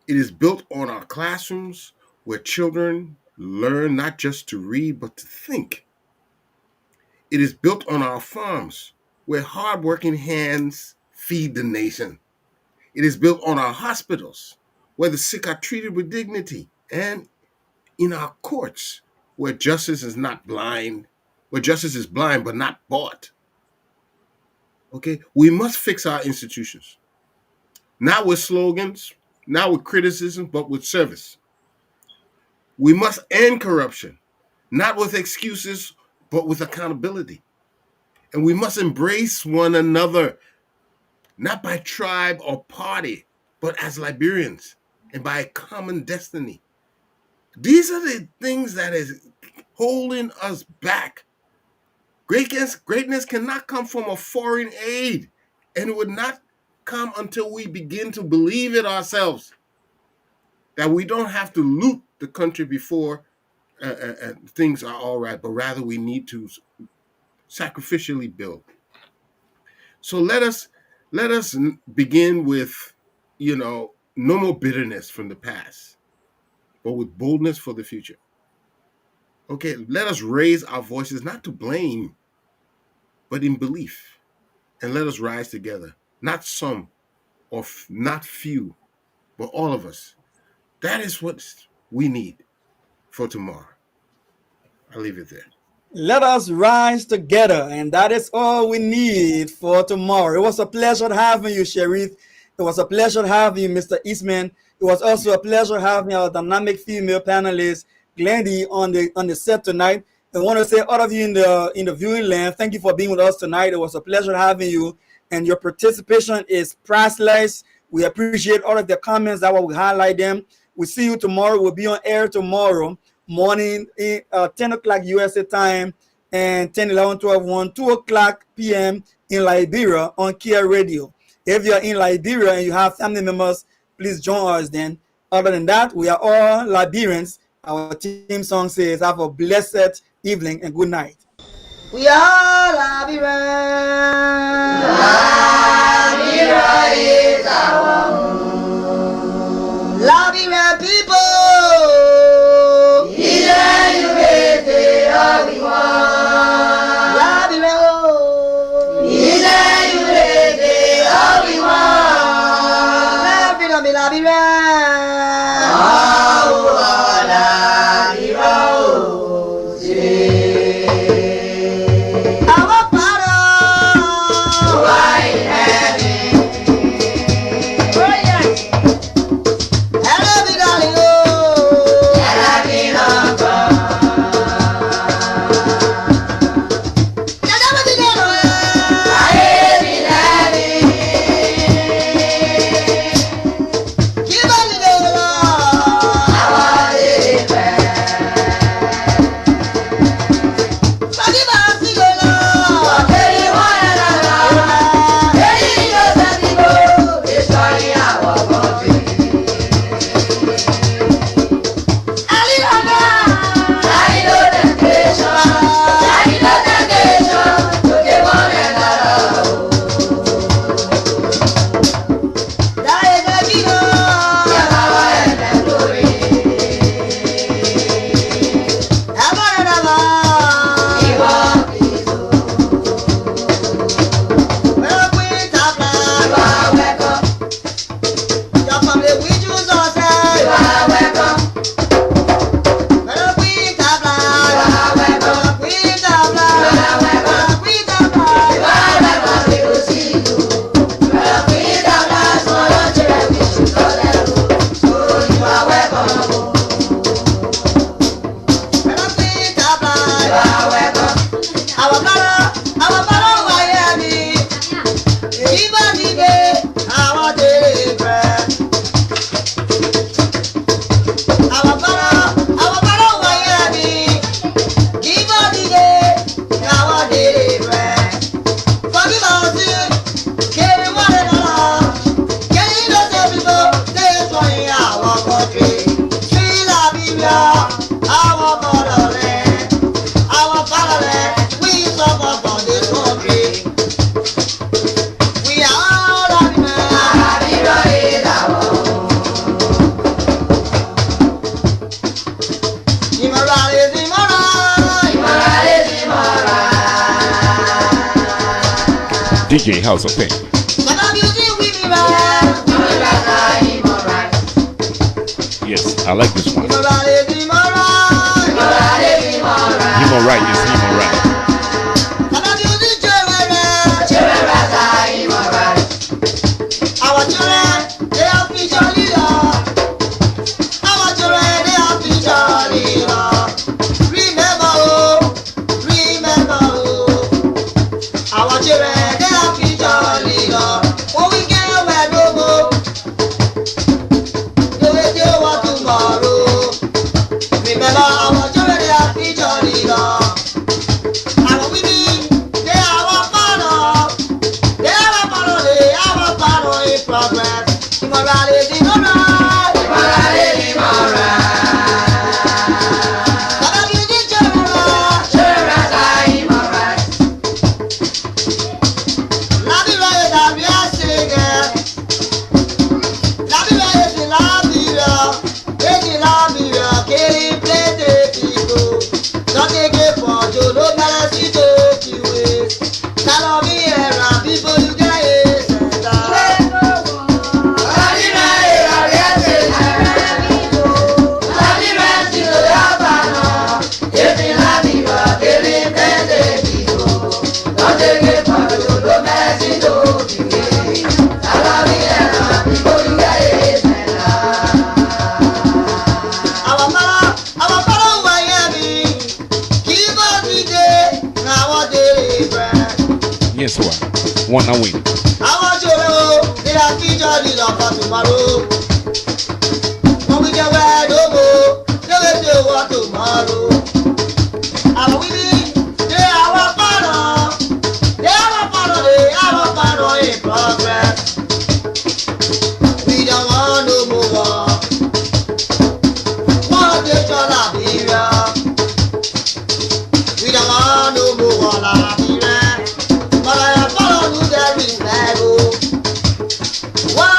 It is built on our classrooms where children learn not just to read, but to think. It is built on our farms where hardworking hands feed the nation. It is built on our hospitals where the sick are treated with dignity, and in our courts where justice is not blind, where justice is blind but not bought. Okay, we must fix our institutions, not with slogans, not with criticism, but with service. We must end corruption, not with excuses, but with accountability. And we must embrace one another, not by tribe or party, but as Liberians and by a common destiny. These are the things that is holding us back. Greatness cannot come from a foreign aid, and it would not come until we begin to believe it ourselves, that we don't have to loot the country before things are all right, but rather we need to sacrificially build. So let us begin with, no more bitterness from the past, but with boldness for the future. Okay, let us raise our voices not to blame, but in belief, and let us rise together. Not some or not few, but all of us. That is what we need for tomorrow. I'll leave it there. Let us rise together, and that is all we need for tomorrow. It was a pleasure having you, Sharif. It was a pleasure having you, Mr. Eastman. It was also a pleasure having our dynamic female panelist, Glendy, on the set tonight. I want to say, all of you in the viewing land, thank you for being with us tonight. It was a pleasure having you, and your participation is priceless. We appreciate all of the comments. That will highlight them. We'll see you tomorrow. We'll be on air tomorrow morning, 10 o'clock USA time, and 10, 11, 12, 1, 2 o'clock p.m. in Liberia on Kia Radio. If you're in Liberia and you have family members, please join us then. Other than that, we are all Liberians. Our team song says, have a blessed evening and good night. We are Liberia. Liberia is our home. Liberia people. Give DJ House of Pain. Yes, I like this one. Him alright, yes, him alright. Our children, they are future leaders. Our children, they are future leaders. Remember, our children, they are future leaders. When we get where no more, they will do what tomorrow. Remember, our children, they are future leaders. Our women, they are our father. They are our father, they are our father in progress. Immorality, alright. Immorality, alright. One and win. I want you to know they are future leaders for tomorrow. When we get where no more, they will do what tomorrow. Our women, they are our father. They are our father, they are our father in progress. We don't want no more war. One day to Liberia. We don't want no more war, Liberia. But I am following there is no. Why?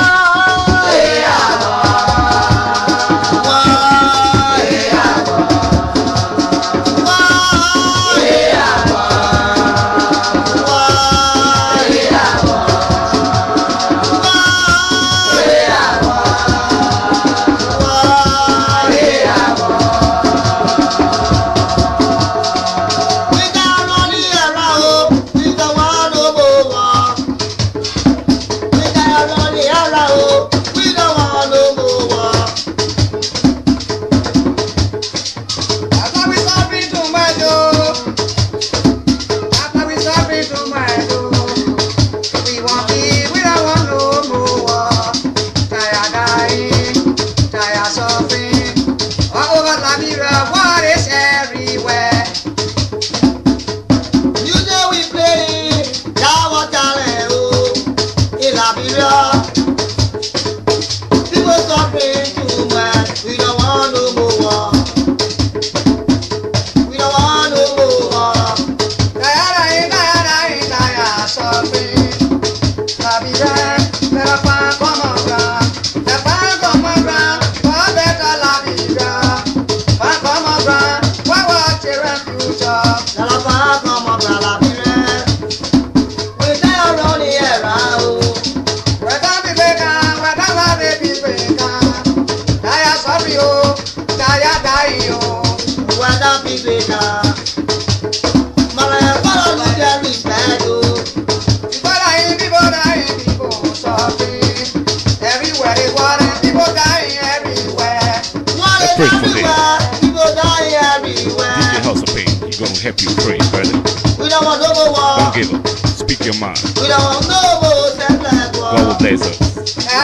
Pray for them. DJ House of Pain, he's gonna help you pray, brother. We don't want no more war. Don't give up. Speak your mind. We don't want no